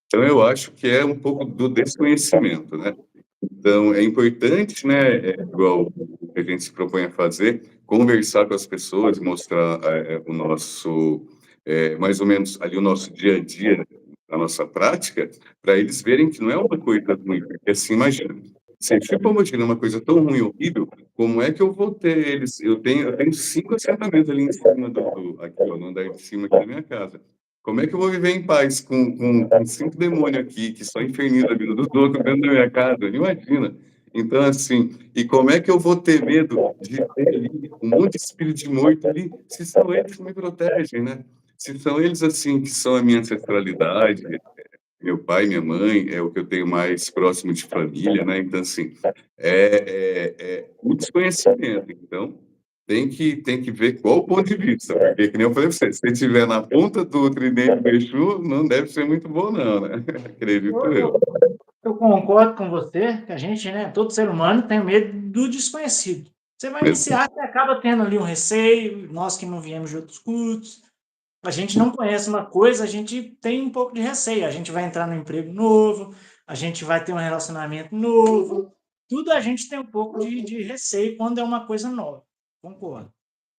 Então, eu acho que é um pouco do desconhecimento, né? Então, é importante, né, igual o que a gente se propõe a fazer, conversar com as pessoas, mostrar o nosso, mais ou menos ali o nosso dia a dia, a nossa prática, para eles verem que não é uma coisa ruim, porque assim, imagina, se a gente for imaginar uma coisa tão ruim, horrível, como é que eu vou ter eles? Eu tenho 5 assentamentos ali em cima aqui, ó, no andar de cima aqui da minha casa. Como é que eu vou viver em paz com 5 demônios aqui, que só infernizam a vida dos outros dentro da minha casa? Imagina. Então, assim, e como é que eu vou ter medo de ter ali um monte de espírito de morto ali, se são eles que me protegem, né? Se são eles, assim, que são a minha ancestralidade, meu pai, minha mãe, é o que eu tenho mais próximo de família, né? Então, assim, é o desconhecimento. Então, tem que ver qual o ponto de vista, porque, que nem eu falei para você, se estiver na ponta do tridente do Exu, não deve ser muito bom, não, né? Acredito Eu, eu. eu, eu concordo com você, que a gente, né, todo ser humano tem medo do desconhecido. Você vai Exato. iniciar, você acaba tendo ali um receio, nós que não viemos de outros cultos, a gente não conhece uma coisa, a gente tem um pouco de receio. A gente vai entrar num emprego novo, a gente vai ter um relacionamento novo. Tudo a gente tem um pouco de receio quando é uma coisa nova. Concordo.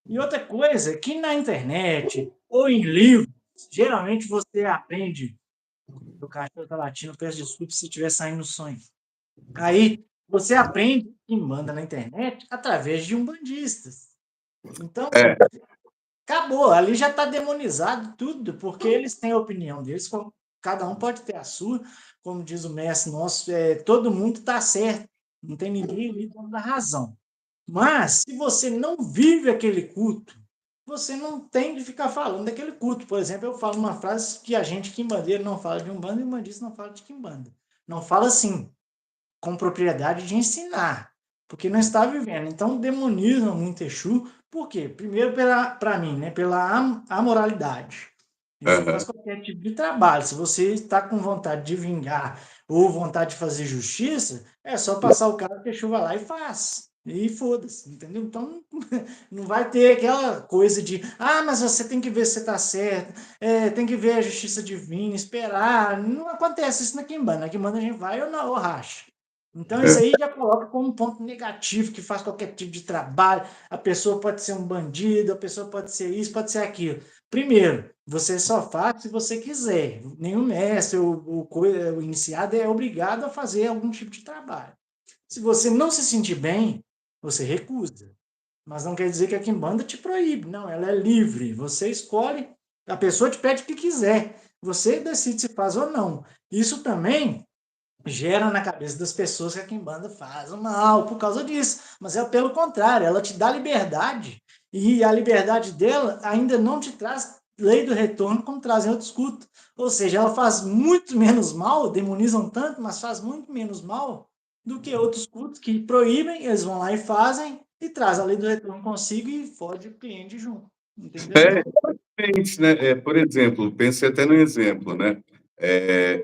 E outra coisa, que na internet ou em livros, geralmente você aprende. O cachorro tá latindo, peço desculpa se estiver saindo no sonho. Aí você aprende e manda na internet através de umbandistas. Então, É, acabou, ali já está demonizado tudo, porque eles têm a opinião deles, cada um pode ter a sua, como diz o mestre nosso, todo mundo está certo, não tem ninguém ali dono da razão. Mas, se você não vive aquele culto, você não tem de ficar falando daquele culto. Por exemplo, eu falo uma frase que a gente quimbandeiro não fala de umbanda e umbandista não fala de quimbanda. Não fala assim, com propriedade de ensinar, porque não está vivendo. Então demonizam muito Exu, por quê? Primeiro, para mim, né, pela amoralidade. Exu faz aham, qualquer tipo de trabalho. Se você está com vontade de vingar ou vontade de fazer justiça, é só passar o cara que Exu vai lá e faz. E foda-se, entendeu? Então não vai ter aquela coisa de mas você tem que ver se está certo, tem que ver a justiça divina, esperar. Não acontece isso na Quimbanda. Na Quimbanda a gente vai ou racha. Então, isso é, aí já coloca como um ponto negativo, que faz qualquer tipo de trabalho. A pessoa pode ser um bandido, a pessoa pode ser isso, pode ser aquilo. Primeiro, você só faz se você quiser. Nenhum mestre o iniciado é obrigado a fazer algum tipo de trabalho. Se você não se sentir bem, você recusa. Mas não quer dizer que a Quimbanda te proíbe. Não, ela é livre. Você escolhe, a pessoa te pede o que quiser. Você decide se faz ou não. Isso também gera na cabeça das pessoas que a Quimbanda faz mal por causa disso. Mas é pelo contrário, ela te dá liberdade E a liberdade dela ainda não te traz lei do retorno como trazem outros cultos. Ou seja, ela faz muito menos mal, demonizam tanto, mas faz muito menos mal do que outros cultos que proíbem, eles vão lá e fazem, e traz a lei do retorno consigo e fode o cliente junto. Entendeu? É, Então, exatamente, né? Por exemplo, pense até no exemplo, né?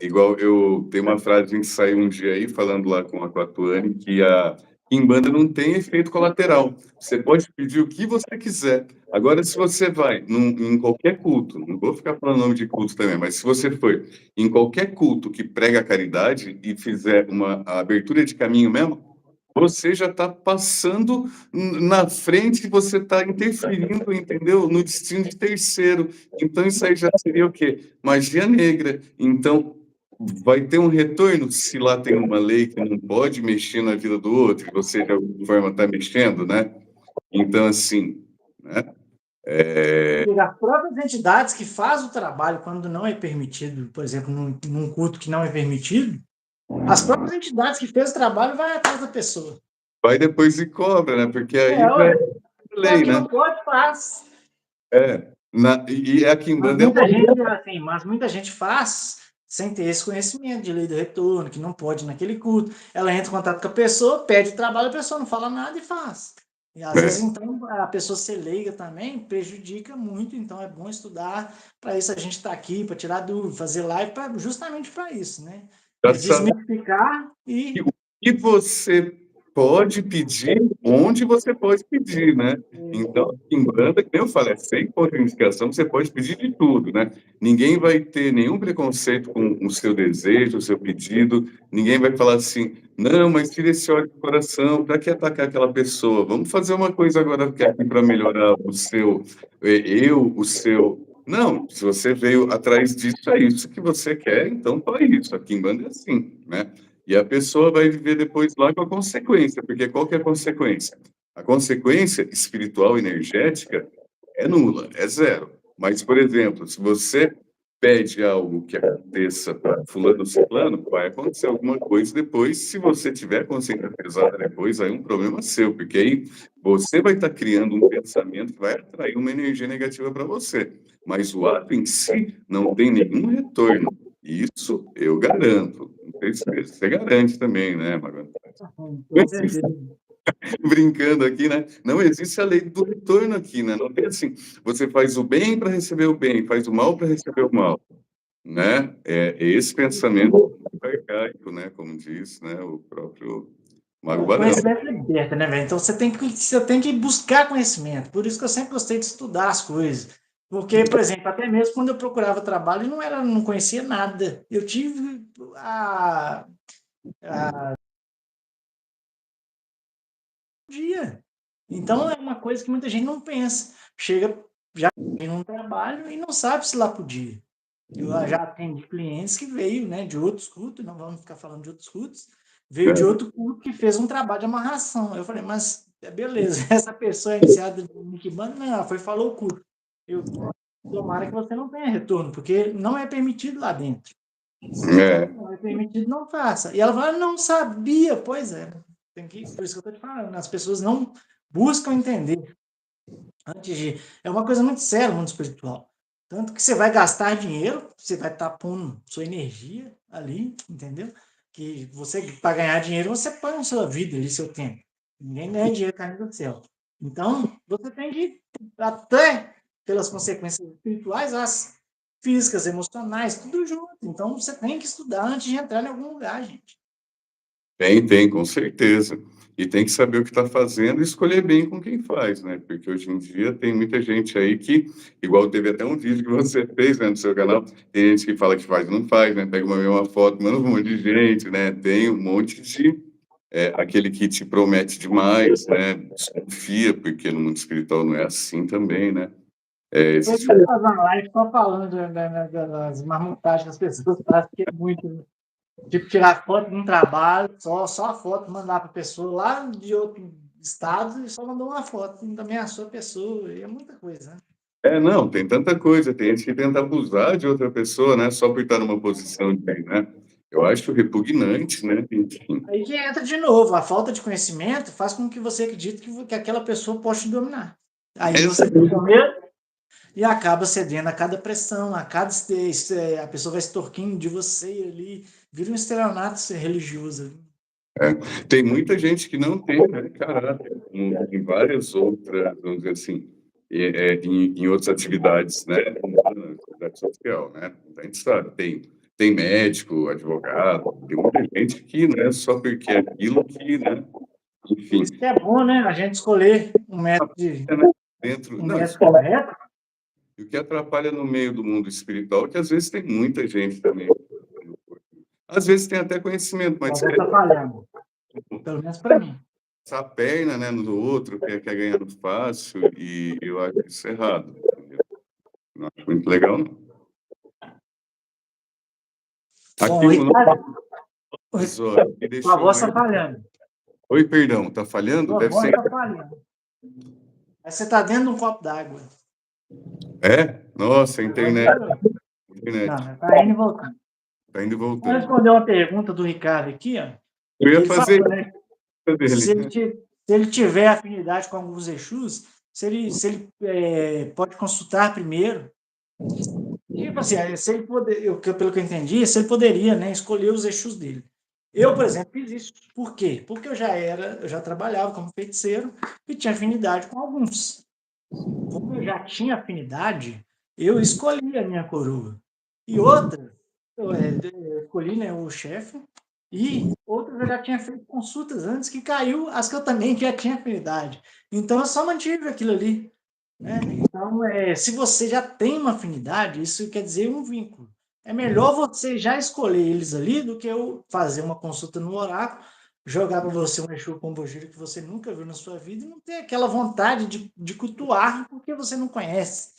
Igual eu tenho uma frase que saiu um dia aí falando lá com a Atuane que a Kimbanda não tem efeito colateral. Você pode pedir o que você quiser. Agora, se você vai em qualquer culto, não vou ficar falando nome de culto também, mas se você for em qualquer culto que prega a caridade e fizer uma abertura de caminho mesmo, você já está passando na frente, você está interferindo, entendeu? No destino de terceiro. Então, isso aí já seria o quê? Magia negra. Então, vai ter um retorno se lá tem uma lei que não pode mexer na vida do outro, e você, de alguma forma, está mexendo, né? Então, assim, né? as próprias entidades que fazem o trabalho quando não é permitido, por exemplo, num culto que não é permitido, as próprias entidades que fez o trabalho vão atrás da pessoa. Vai depois e cobra, né? Porque aí já Olha, é só lei, que né? não pode, faz. E a Mas Kimbanda é muita uma. gente, assim, muita gente faz sem ter esse conhecimento de lei do retorno, que não pode ir naquele culto. Ela entra em contato com a pessoa, pede o trabalho, a pessoa não fala nada e faz. E às vezes, É, então, a pessoa ser leiga também prejudica muito, então é bom estudar. Para isso a gente está aqui, para tirar dúvida, fazer live justamente para isso, né? já É sabe desmistificar que e. o que você pode pedir, onde você pode pedir, né? Então, em banda, que nem eu falei, é sem contraindicação, você pode pedir de tudo, né? Ninguém vai ter nenhum preconceito com o seu desejo, o seu pedido, ninguém vai falar assim, não, mas tira esse ódio do coração, para que atacar aquela pessoa? Vamos fazer uma coisa agora aqui para melhorar o seu, o seu. Não, se você veio atrás disso, é isso que você quer, então é isso. Aqui em banda é assim, né? E a pessoa vai viver depois lá com a consequência, porque qual que é a consequência? A consequência espiritual energética é nula, é zero. Mas, por exemplo, se você pede algo que aconteça para fulano ou ciclano, vai acontecer alguma coisa depois. Se você tiver consciência pesada depois, aí é um problema seu, porque aí você vai estar criando um pensamento que vai atrair uma energia negativa para você. Mas o ato em si não tem nenhum retorno. Isso eu garanto. Não sei se você garante também, né, Mago? Com certeza. Brincando aqui, né? Não existe a lei do retorno aqui, né? Não tem assim, você faz o bem para receber o bem, faz o mal para receber o mal, né? É esse pensamento arcaico, né? Como diz, né? O próprio Mago O Barão. conhecimento liberta, né, velho? Então você tem que buscar conhecimento. Por isso que eu sempre gostei de estudar as coisas. Porque, por exemplo, até mesmo quando eu procurava trabalho, não conhecia nada. Eu tive a dia. Então é uma coisa que muita gente não pensa. Chega já em um trabalho e não sabe se lá podia. Eu já atendi clientes que veio, né, de outros cultos, não vamos ficar falando de outros cultos, veio de É, outro culto que fez um trabalho de amarração. Eu falei, mas beleza, essa pessoa é iniciada no Kibana, não, ela foi e falou o culto. Eu, tomara que você não tenha retorno, porque não é permitido lá dentro. Então, é, não é permitido, não faça. E ela falou, não sabia, pois é. Por isso que eu estou te falando, as pessoas não buscam entender antes de. É uma coisa muito séria o mundo espiritual. Tanto que você vai gastar dinheiro, você vai estar pondo sua energia ali, entendeu? Que você, para ganhar dinheiro, você põe a sua vida ali, seu tempo. Ninguém ganha dinheiro caindo do céu. Então, você tem que, até pelas consequências espirituais, as físicas, emocionais, tudo junto. Então, você tem que estudar antes de entrar em algum lugar, gente. tem, com certeza. E tem que saber o que está fazendo e escolher bem com quem faz, né? Porque hoje em dia tem muita gente aí que, igual teve até um vídeo que você fez, né, no seu canal, tem gente que fala que faz e não faz, né? Pega uma mesma foto, manda um monte de gente, né? Tem um monte de aquele que te promete demais, né? Desconfia, porque no mundo espiritual não é assim também, né? Eu Existe vou fazer uma live só falando das marmotagens que as pessoas fazem, que é muito. Tipo, tirar foto de um trabalho, só a foto, mandar para a pessoa lá de outro estado e só mandou uma foto, não ameaçou a pessoa, e é muita coisa, né? não, tem tanta coisa, tem gente que tenta abusar de outra pessoa, né? Só por estar numa posição de, né? Eu acho repugnante, né? Enfim. Aí que entra de novo, a falta de conhecimento faz com que você acredite que aquela pessoa pode te dominar. Aí você fica com medo e acaba cedendo a cada pressão, a cada a pessoa vai extorquindo de você ali, vira um estelionato religioso. Tem muita gente que não tem, né, caráter, em várias outras, vamos dizer assim, em outras atividades, né, na atividade social, né? A gente sabe, tem médico, advogado, tem muita gente que, né, só porque é aquilo que, né, enfim. Isso que é bom, né? A gente escolher um método Dentro, correto. E o que atrapalha no meio do mundo espiritual é que às vezes tem muita gente também. Às vezes tem até conhecimento, mas Está falhando. Pelo menos para mim. essa perna, né, no outro, quer ganhar no fácil, e eu acho isso errado. Entendeu? Não acho muito legal, não. Bom, Ricardo, a voz está falhando. Oi, perdão, está falhando? Deve ser. Está falhando. Aí você está dentro de um copo d'água. É? Nossa, a internet. Não, está indo e voltando. Está indo e voltando. Vou responder uma pergunta do Ricardo aqui, ó. Eu ia fazer. Falou, né? Se ele tiver afinidade com alguns Exus, se ele pode consultar primeiro. Tipo assim, se ele pelo que eu entendi, se ele poderia, né, escolher os Exus dele. Eu, por exemplo, fiz isso. Por quê? Porque eu já trabalhava como feiticeiro e tinha afinidade com alguns. Como eu já tinha afinidade, eu escolhi a minha coroa. E outra, eu escolhi, né, o chefe, e outras eu já tinha feito consultas antes que caiu as que eu também já tinha afinidade. Então, eu só mantive aquilo ali. Né? Então, se você já tem uma afinidade, isso quer dizer um vínculo. É melhor você já escolher eles ali do que eu fazer uma consulta no oráculo, jogar para você um Exu Pombogira que você nunca viu na sua vida e não ter aquela vontade de cultuar porque você não conhece.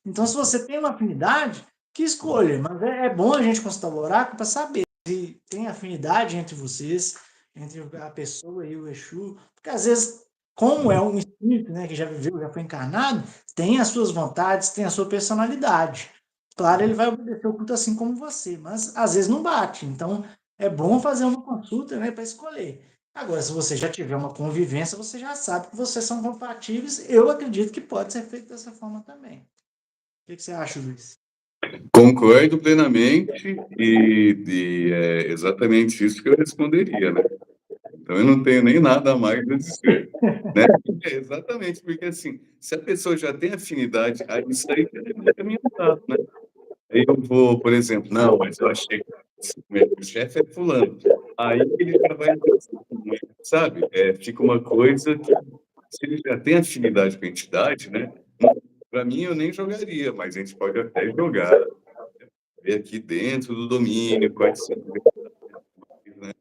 Então, se você tem uma afinidade, que escolha. Mas é bom a gente consultar o oráculo para saber se tem afinidade entre vocês, entre a pessoa e o Exu, porque às vezes, como é um espírito, né, que já viveu, já foi encarnado, tem as suas vontades, tem a sua personalidade. Claro, ele vai obedecer o culto assim como você, mas às vezes não bate. Então, é bom fazer uma consulta, né, para escolher. Agora, se você já tiver uma convivência, você já sabe que vocês são compatíveis. Eu acredito que pode ser feito dessa forma também. O que você acha, Luiz? Concordo plenamente e é exatamente isso que eu responderia, né? Então eu não tenho nem nada a mais a dizer, né? Exatamente, porque assim, se a pessoa já tem afinidade, aí isso aí é caminhado, né? Aí eu vou, por exemplo, não, mas eu achei que o chefe é fulano. Aí ele já vai, sabe? Fica uma coisa que, se ele já tem afinidade com a entidade, né? Para mim, eu nem jogaria, mas a gente pode até jogar, ver aqui dentro do domínio quais são, né,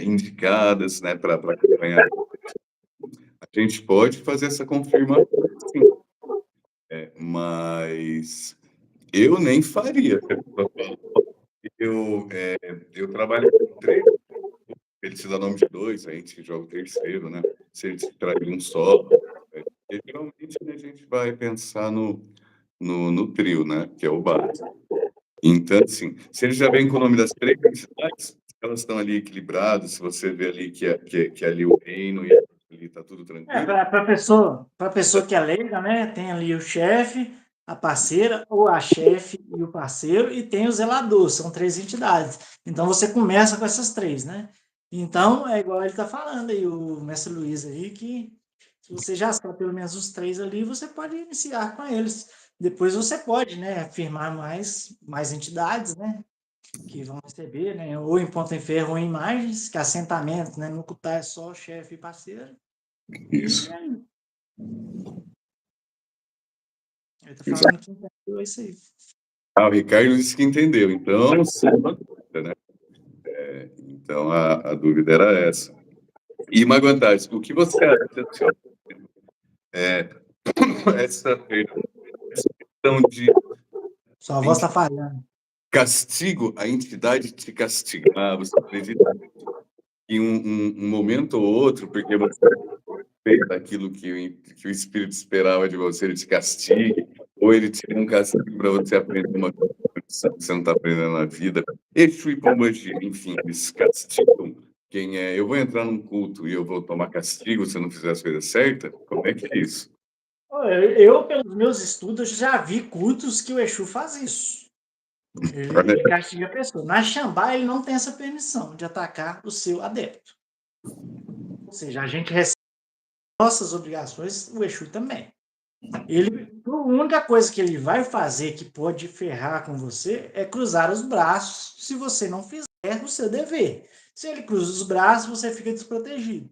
indicadas, né, para acompanhar. A gente pode fazer essa confirmação, sim. Mas eu nem faria. Eu trabalho com 3, ele se dá nome de 2, a gente joga o terceiro, né? Se ele se traz um só, geralmente a gente vai pensar no trio, né? Que é o básico. Então, assim, se ele já vem com o nome das 3 entidades, elas estão ali equilibradas, se você vê ali que é ali o reino e ali está tudo tranquilo. Para a pessoa que é leiga, né? Tem ali o chefe, a parceira, ou a chefe e o parceiro, e tem o zelador, são 3 entidades. Então você começa com essas 3, né? Então, é igual ele está falando aí, o mestre Luiz aí, que se você já sabe pelo menos os 3 ali, você pode iniciar com eles. Depois você pode, né, afirmar mais entidades, né? Que vão receber, né? Ou em Ponta em Ferro ou em imagens, que assentamento, né? No Cutá é só chefe e parceiro. Isso. Ele tá falando que entendeu isso aí. O Ricardo disse que entendeu, então, né? Então a dúvida era essa. E, Maguantais, o que você acha essa questão de Sua voz está falhando. castigo, a entidade te castigar, você acredita em um momento ou outro, porque você fez aquilo que o espírito esperava de você, ele te castigue, ou ele te dá um castigo para você aprender uma coisa que você não está aprendendo na vida. Exu e Pombogira, enfim, eles castigam quem é. Eu vou entrar num culto e eu vou tomar castigo se eu não fizer as coisas certas? Como é que é isso? Pelos meus estudos, já vi cultos que o Exu faz isso. Ele castiga a pessoa. Na Xambá, ele não tem essa permissão de atacar o seu adepto. Ou seja, a gente recebe nossas obrigações, o Exu também. A única coisa que ele vai fazer que pode ferrar com você é cruzar os braços se você não fizer o seu dever. Se ele cruza os braços, você fica desprotegido.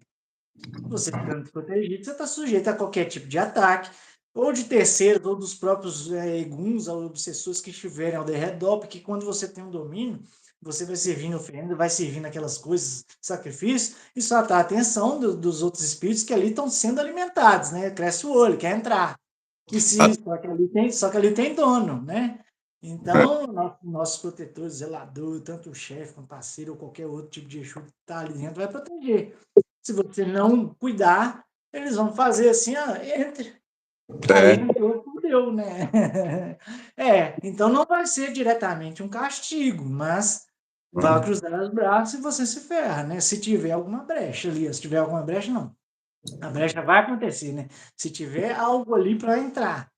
Você ficando desprotegido, você está sujeito a qualquer tipo de ataque, ou de terceiros, ou dos próprios eguns, ou obsessores que estiverem ao redor, porque quando você tem um domínio, você vai servindo oferenda, vai servindo aquelas coisas, sacrifício, e só atrai a atenção dos outros espíritos que ali estão sendo alimentados, né? Cresce o olho, quer entrar. Que sim, só que ali tem dono, né? Então, nossos protetores, zelador, tanto o chefe, como parceiro, ou qualquer outro tipo de Exu que está ali dentro, vai proteger. Se você não cuidar, eles vão fazer assim, entre. Aí entrou, fudeu, né? Então não vai ser diretamente um castigo, mas vai cruzar os braços e você se ferra, né? Se tiver alguma brecha ali, se tiver alguma brecha, não. A brecha vai acontecer, né? Se tiver algo ali para entrar,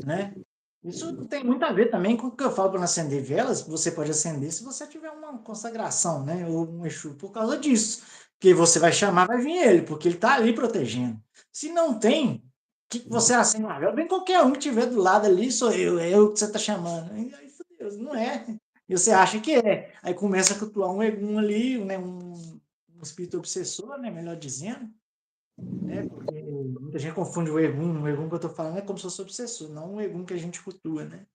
né? Isso tem muito a ver também com o que eu falo para acender velas. Você pode acender se você tiver uma consagração, né? Ou um Exu por causa disso. Porque você vai chamar, vai vir ele, porque ele está ali protegendo. Se não tem, o que você acende uma vela? Vem qualquer um que estiver do lado ali, sou eu, é eu que você está chamando. Aí, Deus, não é. E você acha que é. Aí começa a cultuar um Egum ali, né? Um espírito obsessor, né? Melhor dizendo, né? Porque muita gente confunde o Egum que eu estou falando é como se fosse obsessor, não o Egum que a gente cultua, né?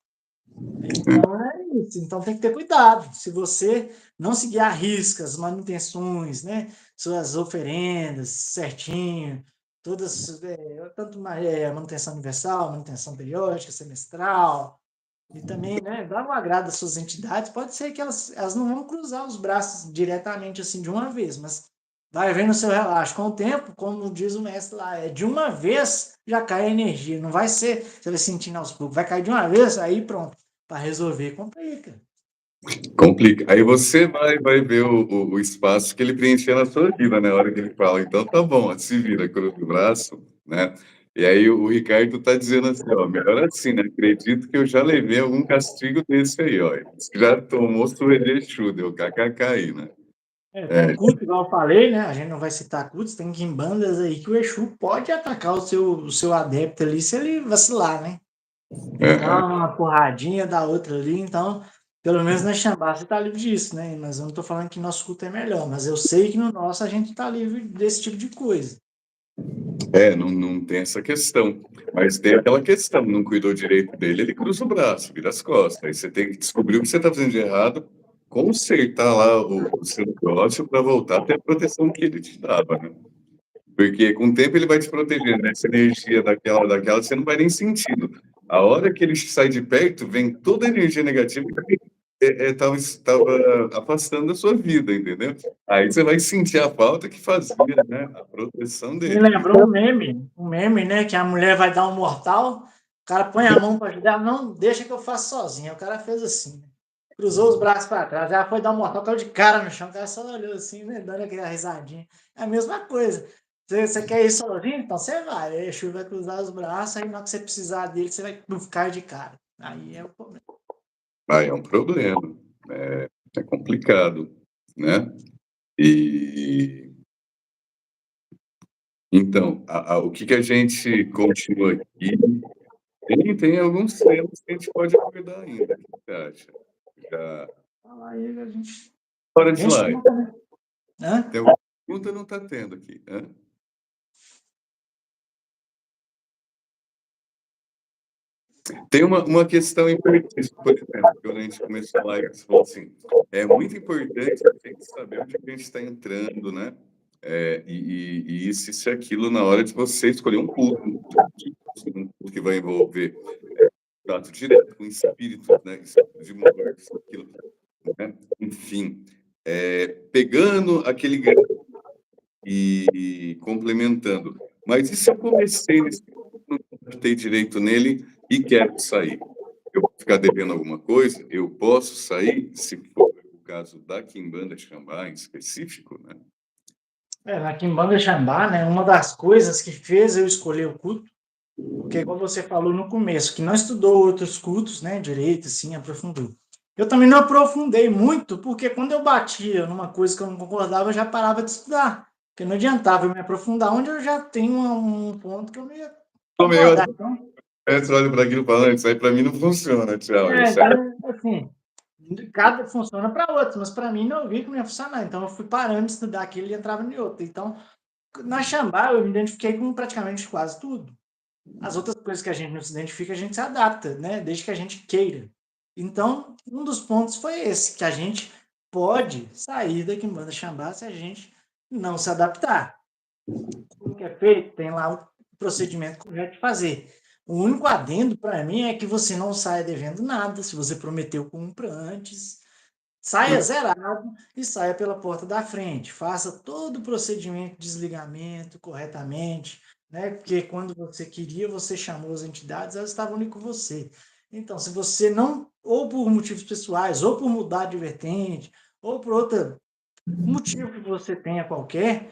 Então é isso. Então tem que ter cuidado. Se você não seguir a risca as manutenções, né? Suas oferendas certinho, todas, tanto manutenção universal, manutenção periódica, semestral, e também, né, dá um agrado às suas entidades. Pode ser que elas não vão cruzar os braços diretamente assim de uma vez, mas vai vendo o seu relaxo. Com o tempo, como diz o mestre lá, de uma vez já cai a energia. Não vai ser, você vai sentindo aos poucos, vai cair de uma vez, aí pronto. Para resolver, complica. Complica. Aí você vai ver o espaço que ele preencher na sua vida, né? Na hora que ele fala, então tá bom, se vira, cruza o braço, né? E aí o Ricardo tá dizendo assim, ó, melhor assim, né? Acredito que eu já levei algum castigo desse aí, ó. Já tomou sua Exu, deu kkk aí, né? Tem culto, igual eu falei, né? A gente não vai citar cultos, tem quimbandas aí que o Exu pode atacar o seu adepto ali se ele vacilar, né? Dá uma porradinha da outra ali, então, pelo menos na Xambá você tá livre disso, né? Mas eu não tô falando que nosso culto é melhor, mas eu sei que no nosso a gente tá livre desse tipo de coisa. Não tem essa questão. Mas tem aquela questão, não cuidou direito dele, ele cruza o braço, vira as costas. Aí você tem que descobrir o que você está fazendo de errado, consertar lá o seu negócio para voltar a ter a proteção que ele te dava, né? Porque com o tempo ele vai te proteger, né? Essa energia daquela, você não vai nem sentindo. A hora que ele sai de perto, vem toda a energia negativa que estava afastando da sua vida, entendeu? Aí você vai sentir a falta que fazia, né? A proteção Me dele. lembrou um meme, né? Que a mulher vai dar um mortal, o cara põe a mão para ajudar, não, deixa que eu faço sozinho. O cara fez assim, né? Cruzou os braços para trás, ela foi dar um mortal, caiu de cara no chão, o cara só olhou assim, né? Dando aquela risadinha. É a mesma coisa. Você quer ir sozinho? Então você vai. Aí o Exu vai cruzar os braços, aí na hora que você precisar dele, você vai ficar de cara. Aí é o problema. É um problema. É complicado, né? E então, o que a gente continua aqui? Tem alguns temas que a gente pode abordar ainda. O que você acha? Já Fala aí, a gente. fora A de gente live. tenta, né? Hã? Tem alguma pergunta? Não está tendo aqui. Hã? Tem uma questão importante, por exemplo, quando a gente começou a live, você falou assim, é muito importante a gente saber onde a gente está entrando, né? E isso e aquilo na hora de você escolher um culto que vai envolver contato direto com espíritos, né? De morte, aquilo, né? Enfim, pegando aquele gancho e complementando. Mas e se eu comecei nesse culto, não ter direito nele e quero sair? Eu vou ficar devendo alguma coisa? Eu posso sair, se for o caso da Quimbanda de Xambá em específico, né? Na Quimbanda Xambá, né? Uma das coisas que fez eu escolher o culto Porque, como você falou no começo, que não estudou outros cultos, né, direito, assim, aprofundou. Eu também não aprofundei muito, porque quando eu batia numa coisa que eu não concordava, eu já parava de estudar. Porque não adiantava eu me aprofundar onde eu já tenho um ponto que eu não ia Como eu concordar. Então, olho para aquilo e falo, isso aí para mim não funciona, tchau. Isso aí. então, assim, cada funciona para outros, mas para mim não vi que não ia funcionar. Então, eu fui parando de estudar aquilo e entrava em outro. Então, na Xambá, eu me identifiquei com praticamente quase tudo. As outras coisas que a gente não se identifica, a gente se adapta, né? Desde que a gente queira. Então, um dos pontos foi esse, que a gente pode sair da Quimbanda Xambá se a gente não se adaptar. O que é feito, tem lá o procedimento correto de fazer. O único adendo para mim é que você não saia devendo nada, se você prometeu, cumpra antes. Saia zerado e saia pela porta da frente. Faça todo o procedimento de desligamento corretamente, né? Porque quando você queria, você chamou as entidades, elas estavam ali com você. Então, se você não, ou por motivos pessoais, ou por mudar de vertente, ou por outro motivo que você tenha qualquer,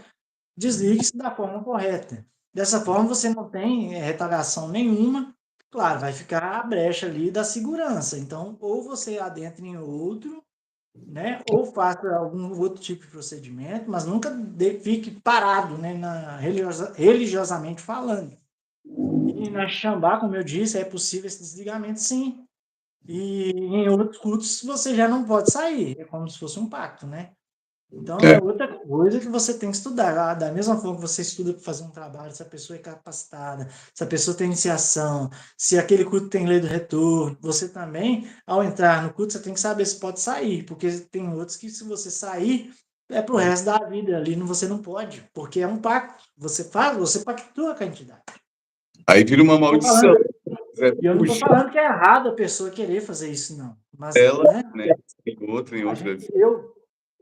desligue-se da forma correta. Dessa forma, você não tem retaliação nenhuma. Claro, vai ficar a brecha ali da segurança. Então, ou você adentra em outro, né? Ou faça algum outro tipo de procedimento, mas nunca fique parado, né? Religiosamente falando. E na Xambá, como eu disse, é possível esse desligamento, sim. E em outros cultos você já não pode sair, é como se fosse um pacto, né? Então É, é outra coisa que você tem que estudar. Da mesma forma que você estuda para fazer um trabalho, se a pessoa é capacitada, se a pessoa tem iniciação, se aquele culto tem lei do retorno, você também, ao entrar no culto, você tem que saber se pode sair, porque tem outros que se você sair, é pro resto da vida, ali você não pode, porque é um pacto. Você faz, você pactua com a entidade. aí vira uma Tô maldição. falando, É, e eu não estou puxa falando que é errado a pessoa querer fazer isso, não. Mas, ela, né, né? Em a outra gente, vida.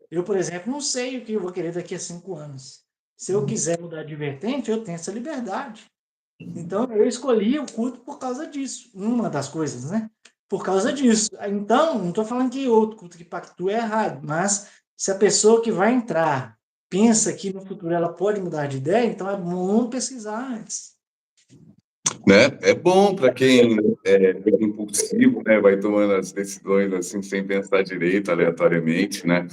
eu, por exemplo, não sei o que eu vou querer daqui a 5 anos. Se eu quiser mudar de vertente, eu tenho essa liberdade. Então, eu escolhi o culto por causa disso. Uma das coisas, né? Por causa disso. Então, não estou falando que outro culto que pactua é errado, mas se a pessoa que vai entrar pensa que no futuro ela pode mudar de ideia, então é bom pesquisar antes. Né? É bom para quem é muito impulsivo, né? Vai tomando as decisões assim sem pensar direito, aleatoriamente, né?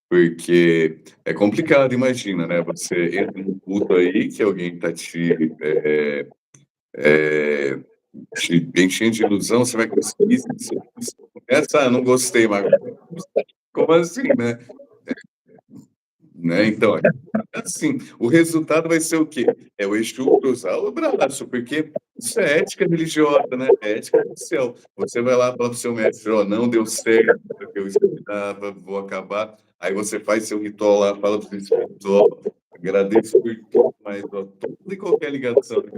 Porque é complicado, imagina, né? Você entra num culto aí que alguém está te enchendo de ilusão, você vai conseguir. Você começa, não gostei, mas como assim, né? Então, assim, o resultado vai ser o quê? É o Exu cruzar o braço, porque isso é ética religiosa, né? É ética do céu. Você vai lá e fala para o seu mestre, ó, não deu certo, porque eu estava, vou acabar. Aí você faz seu ritual lá, fala para o espiritual, agradeço por tudo, mas ó, toda e qualquer ligação, que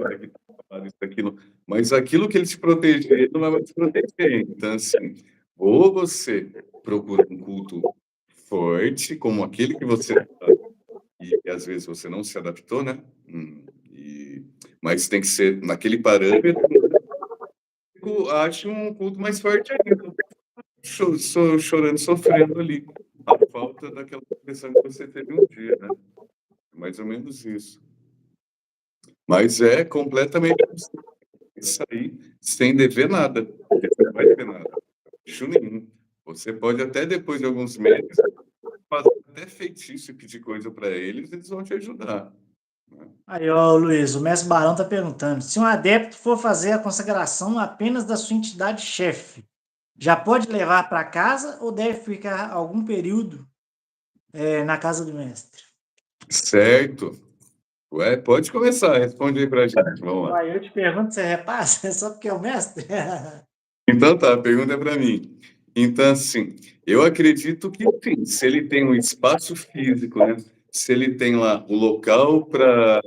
isso, aquilo, mas aquilo que ele te proteger, ele não vai te proteger. Então, assim, ou você procura um culto forte, como aquele que você e às vezes você não se adaptou, né? Mas tem que ser naquele parâmetro. Eu acho um culto mais forte ainda. Chorando, sofrendo ali. A falta daquela pressão que você teve um dia, né? Mais ou menos isso. Mas é completamente possível sair sem dever nada. Porque você não vai dever nada. Bicho nenhum. Você pode até depois de alguns meses fazer até feitiço e pedir coisa para eles, eles vão te ajudar. Né? Aí, ó, Luiz, o mestre Barão está perguntando: se um adepto for fazer a consagração apenas da sua entidade chefe, já pode levar para casa ou deve ficar algum período na casa do mestre? Certo. Ué, pode começar, responde aí pra gente, vamos lá. Aí eu te pergunto, você repassa? Só porque é o mestre? Então tá, a pergunta é para mim. Então, assim, eu acredito que sim, se ele tem um espaço físico, né? Se ele tem lá um local para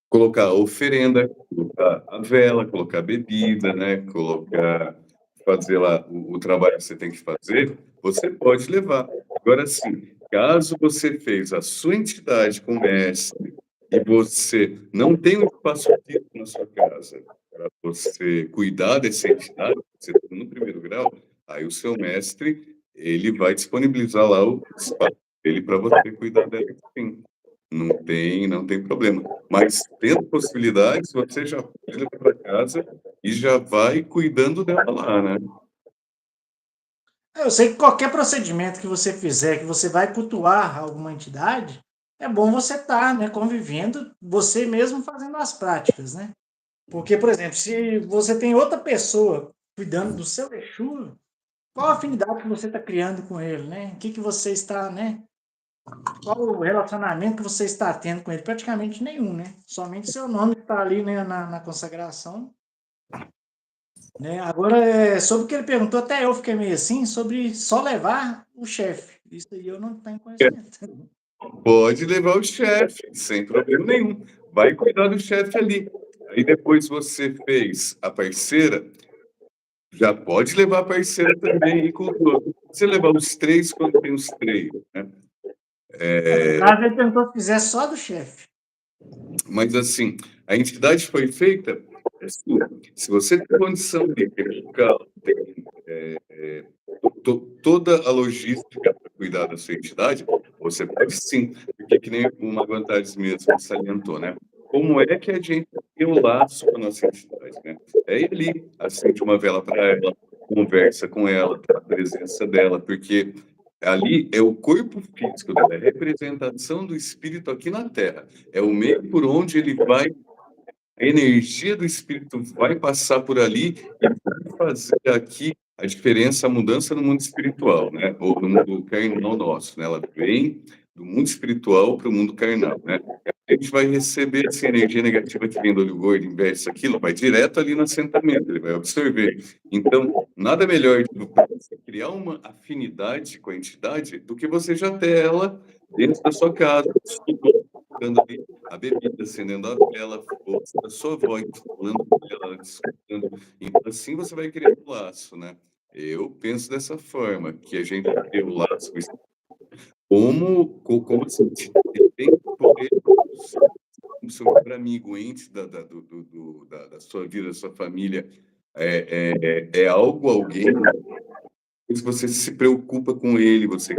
colocar a oferenda, colocar a vela, colocar a bebida, né? Fazer lá o trabalho que você tem que fazer, você pode levar. Agora, sim, caso você fez a sua entidade com o mestre e você não tem um espaço físico na sua casa para você cuidar dessa entidade, você está no primeiro grau, aí o seu mestre ele vai disponibilizar lá o espaço dele para você cuidar dela, sim. não tem problema. Mas, tendo possibilidades, você já pode levar para casa e já vai cuidando dela lá, né? Eu sei que qualquer procedimento que você fizer, que você vai cultuar alguma entidade, é bom você estar, né, convivendo, você mesmo fazendo as práticas, né? Porque, por exemplo, se você tem outra pessoa cuidando do seu Exu, qual a afinidade que você está criando com ele, né? O que que você está, né? Qual o relacionamento que você está tendo com ele? Praticamente nenhum, né? Somente seu nome está ali, né, na consagração, né? Agora, sobre o que ele perguntou, até eu fiquei meio assim, sobre só levar o chefe. Isso aí eu não tenho conhecimento. Pode levar o chefe, sem problema nenhum. Vai cuidar do chefe ali. Aí depois você fez a parceira, já pode levar a parceira também e com o outro. Você levar os três quando tem os três, né? No caso, ele perguntou se fizer só do chefe. Mas assim, a entidade foi feita, é sua. Se você tem condição de ter local, tem toda a logística para cuidar da sua entidade, você pode sim, porque que nem o Mago Antares mesmo salientou, né? Como é que a gente tem o laço com a nossa entidade, né? É ir ali, acende uma vela para ela, conversa com ela, tá a presença dela, porque ali é o corpo físico dela, é a representação do espírito aqui na Terra. É o meio por onde ele vai, a energia do espírito vai passar por ali e vai fazer aqui a diferença, a mudança no mundo espiritual, né? Ou no mundo carnal nosso, né? Ela vem do mundo espiritual para o mundo carnal, né? A gente vai receber essa energia negativa que vem do olho gordo, inversa aquilo, vai direto ali no assentamento, ele vai absorver. Então, nada melhor do que você criar uma afinidade com a entidade do que você já ter ela dentro da sua casa, dando ali a bebida, acendendo a vela, ouça a sua voz, falando com ela, escutando. Então, assim você vai criar um laço, né? Eu penso dessa forma, que a gente cria o laço como assim, ele tem poder como seu melhor amigo, ente da sua vida, da sua família, é algo, alguém, que você se preocupa com ele, você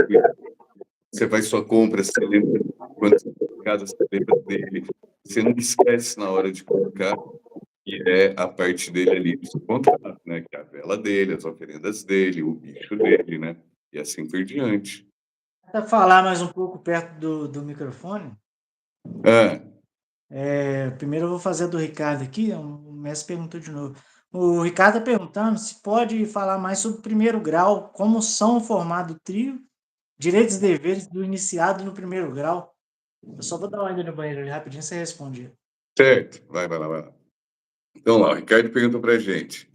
faz sua compra, você lembra quando você está em casa, você lembra dele, você não esquece na hora de colocar, que é a parte dele ali do seu contrato, né? Que é a vela dele, as oferendas dele, o bicho dele, né? E assim por diante. Para falar mais um pouco perto do microfone, Ah, primeiro eu vou fazer a do Ricardo aqui, o mestre perguntou de novo. O Ricardo está perguntando se pode falar mais sobre o primeiro grau, como são formados o trio, direitos e deveres do iniciado no primeiro grau. Eu só vou dar uma ida no banheiro ali rapidinho, você responde. certo, vai lá, vai lá. Então lá, o Ricardo perguntou pra gente.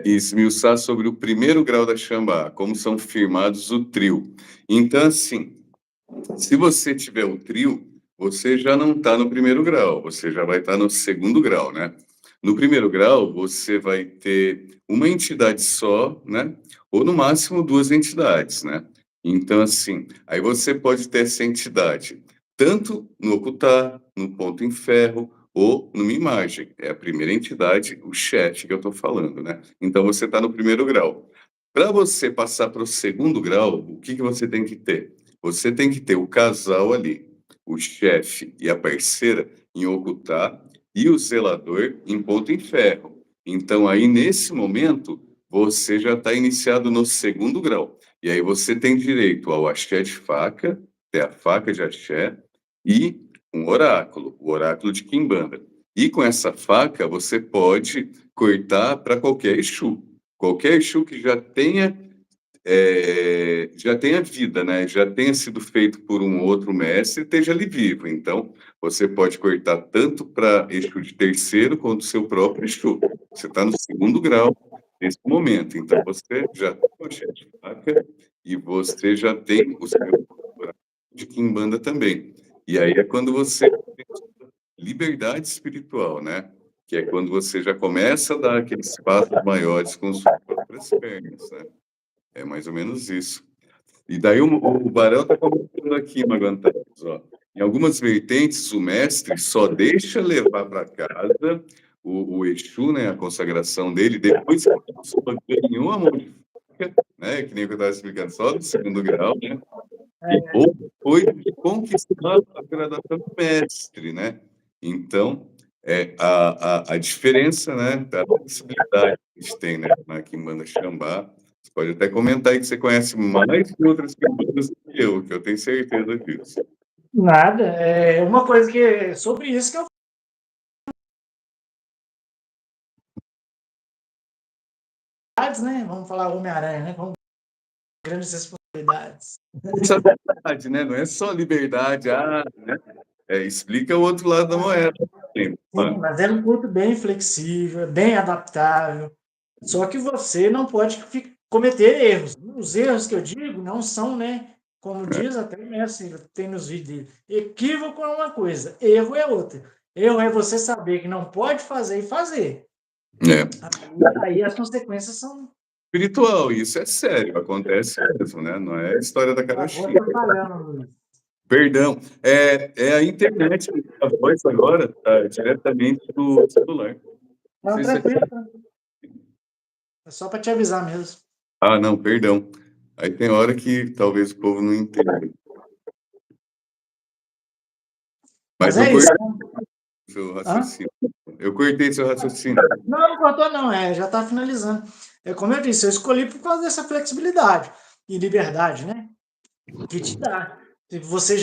Esmiuçar sobre o primeiro grau da Xambá, como são firmados o trio. Então, assim, se você tiver o trio, você já não está no primeiro grau, você já vai estar no segundo grau, né? No primeiro grau, você vai ter uma entidade só, né? Ou no máximo duas entidades, né? Então, assim, aí você pode ter essa entidade tanto no ocultar, no ponto em ferro, ou numa imagem. É a primeira entidade, o chefe que eu estou falando, né? Então, você está no primeiro grau. Para você passar para o segundo grau, o que você tem que ter? Você tem que ter o casal ali, o chefe e a parceira em ocultar e o zelador em ponto em ferro. Então, aí, nesse momento, você já está iniciado no segundo grau. E aí você tem direito ao axé de faca, até a faca de axé, e um oráculo, o oráculo de Quimbanda. E com essa faca, você pode cortar para qualquer Exu que já tenha vida, né? Já tenha sido feito por um outro mestre e esteja ali vivo. Então, você pode cortar tanto para Exu de terceiro quanto seu próprio Exu. Você está no segundo grau nesse momento. Então, você já tem o chefe de faca e você já tem o seu de Quimbanda também. E aí é quando você tem liberdade espiritual, né? Que é quando você já começa a dar aqueles passos maiores com suas próprias pernas, né? É mais ou menos isso. E daí o Barão está comentando aqui, Magantares, ó. Em algumas vertentes, o mestre só deixa levar para casa o Exu, né, a consagração dele, depois que a pessoa ganhou a mão de faca, né, que nem eu estava explicando, só do segundo grau, né? ou depois de conquistar a graduação de mestre, né? Então, a diferença, né, da possibilidade que a gente tem, né, na Quimbanda Xambá, você pode até comentar aí que você conhece mais que outras quimbandas do que eu tenho certeza disso. Nada. É uma coisa que sobre isso que eu né? Vamos falar Homem-Aranha, né? Vamos grandes responsabilidades. Responsabilidade, né? Não é só liberdade, né? Explica o outro lado da moeda. Sim, mas é um culto bem flexível, bem adaptável. Só que você não pode cometer erros. Os erros que eu digo não são, né? Como diz até o mestre, tem nos vídeos dele. Equívoco é uma coisa, erro é outra. Erro é você saber que não pode fazer e fazer. Aí as consequências são. Espiritual, isso é sério, acontece mesmo, né? Não é história da carochinha. Perdão, é a internet, a voz agora tá diretamente do celular. Não, tranquilo. É só para te avisar mesmo. Não, perdão. Aí tem hora que talvez o povo não entenda. Mas eu cortei seu raciocínio. Eu cortei seu raciocínio. Não cortou não, já está finalizando. Como eu disse, eu escolhi por causa dessa flexibilidade e liberdade, né? Que te dá. Você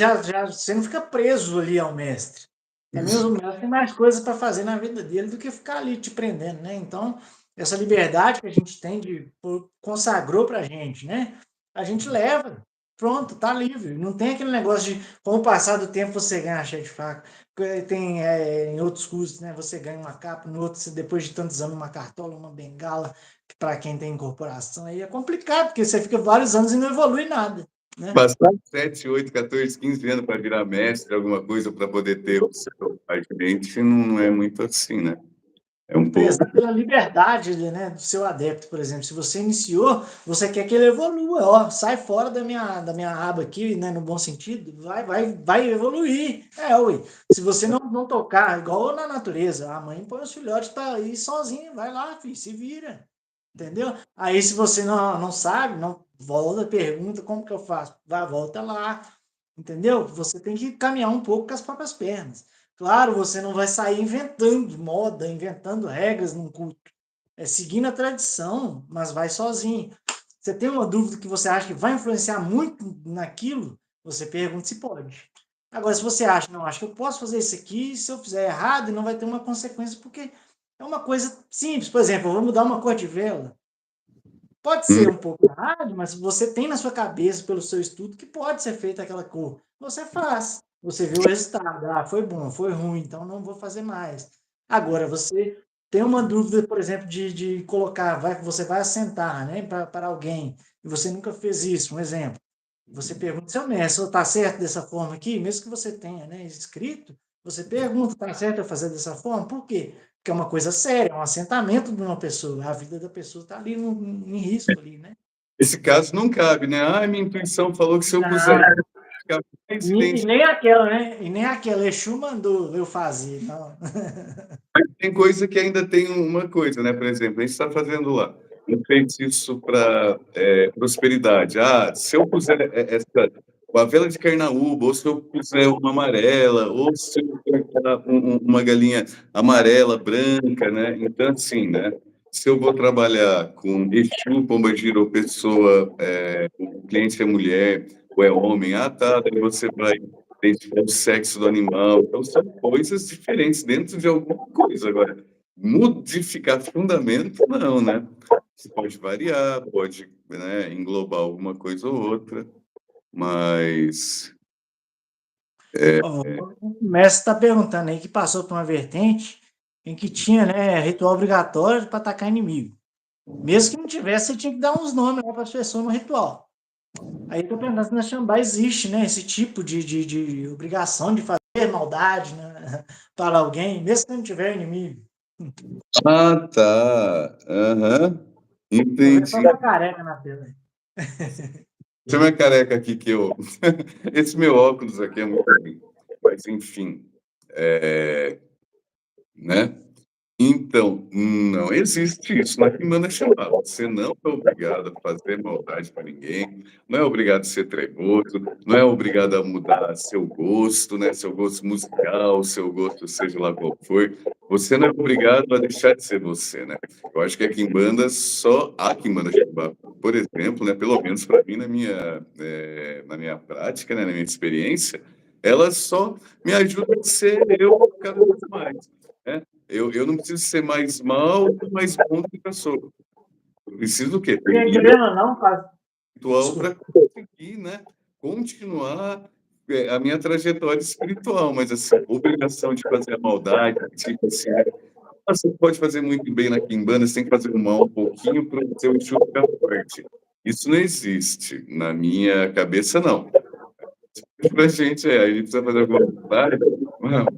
você não fica preso ali ao mestre. É mesmo, o mestre tem mais coisas para fazer na vida dele do que ficar ali te prendendo, né? Então, essa liberdade que a gente tem consagrou para a gente, né? A gente leva, pronto, tá livre. Não tem aquele negócio de, com o passar do tempo, você ganha cheio de faca. Tem em outros cursos, né? Você ganha uma capa, no outro, depois de tantos anos, uma cartola, uma bengala, para quem tem incorporação. Aí é complicado, porque você fica vários anos e não evolui nada. Né? Passar 7, 8, 14, 15 anos para virar mestre, alguma coisa para poder ter o seu advente, não é muito assim, né? É um pouco. Pela liberdade, né, do seu adepto, por exemplo. Se você iniciou, você quer que ele evolua, ó, sai fora da minha aba aqui, né, no bom sentido, vai evoluir. Ué. Se você não tocar, igual na natureza, a mãe põe os filhotes para ir sozinha, vai lá, filho, se vira. Entendeu? Aí se você não sabe, não volta, pergunta como que eu faço, volta lá. Entendeu? Você tem que caminhar um pouco com as próprias pernas. Claro, você não vai sair inventando moda, inventando regras num culto. É seguindo a tradição, mas vai sozinho. Você tem uma dúvida que você acha que vai influenciar muito naquilo, você pergunta se pode. Agora, se você acha, não, acho que eu posso fazer isso aqui, se eu fizer errado, não vai ter uma consequência, porque é uma coisa simples. Por exemplo, eu vou mudar uma cor de vela. Pode ser um pouco errado, mas você tem na sua cabeça, pelo seu estudo, que pode ser feita aquela cor. Você faz. Você vê o resultado. Foi bom, foi ruim, então não vou fazer mais. Agora, você tem uma dúvida, por exemplo, de colocar, você vai assentar, né, para alguém, e você nunca fez isso, um exemplo. Você pergunta, seu mestre, está certo dessa forma aqui? Mesmo que você tenha, né, escrito, você pergunta, está certo eu fazer dessa forma? Por quê? Porque é uma coisa séria, é um assentamento de uma pessoa, a vida da pessoa está ali em risco ali, né? Esse caso não cabe, né? Minha intuição falou que se eu puser e nem aquela, né? E nem aquela, Exu mandou eu fazer. Então. Tem coisa que ainda tem uma coisa, né? Por exemplo, a gente está fazendo lá um feitiço para prosperidade. Se eu puser a vela de carnaúba, ou se eu puser uma amarela, ou se eu colocar uma galinha amarela, branca, né? Então, assim, né? Se eu vou trabalhar com Exu, pombagira, ou pessoa, o cliente é mulher ou é homem, tá, daí você vai identificar o sexo do animal. Então, são coisas diferentes dentro de alguma coisa. Agora, modificar fundamento, não, né? Você pode variar, pode, né, englobar alguma coisa ou outra, mas... O mestre está perguntando aí que passou por uma vertente em que tinha, né, ritual obrigatório para atacar inimigo. Mesmo que não tivesse, você tinha que dar uns nomes para as pessoas no ritual. Aí eu estou perguntando se na Xambá existe, né, esse tipo de obrigação de fazer maldade, né, para alguém, mesmo que não tiver inimigo. Tá. Entendi. Só uma careca na tela. Deixa eu ver a careca aqui que eu... Esse meu óculos aqui é muito ruim. Mas, enfim. Né? Então, não existe isso na Quimbanda Xambá. Você não é obrigado a fazer maldade para ninguém, não é obrigado a ser trevoso, não é obrigado a mudar seu gosto, né? Seu gosto musical, seu gosto, seja lá qual for. Você não é obrigado a deixar de ser você, né? Eu acho que a Quimbanda, só a Quimbanda Xambá, por exemplo, né? Pelo menos para mim, na minha prática, né? Na minha experiência, ela só me ajuda a ser eu cada vez mais, né? Eu não preciso ser mais mal ou mais bom do que eu sou. Eu preciso do quê? E Ter aí, querendo ou não, faz... ritual Desculpa. para conseguir, né, continuar a minha trajetória espiritual, mas assim, obrigação de fazer a maldade, tipo assim, você pode fazer muito bem na quimbanda, você tem que fazer o mal um pouquinho para o seu Exu ficar forte. Isso não existe. Na minha cabeça, não. Pra gente, a gente precisa fazer alguma maldade.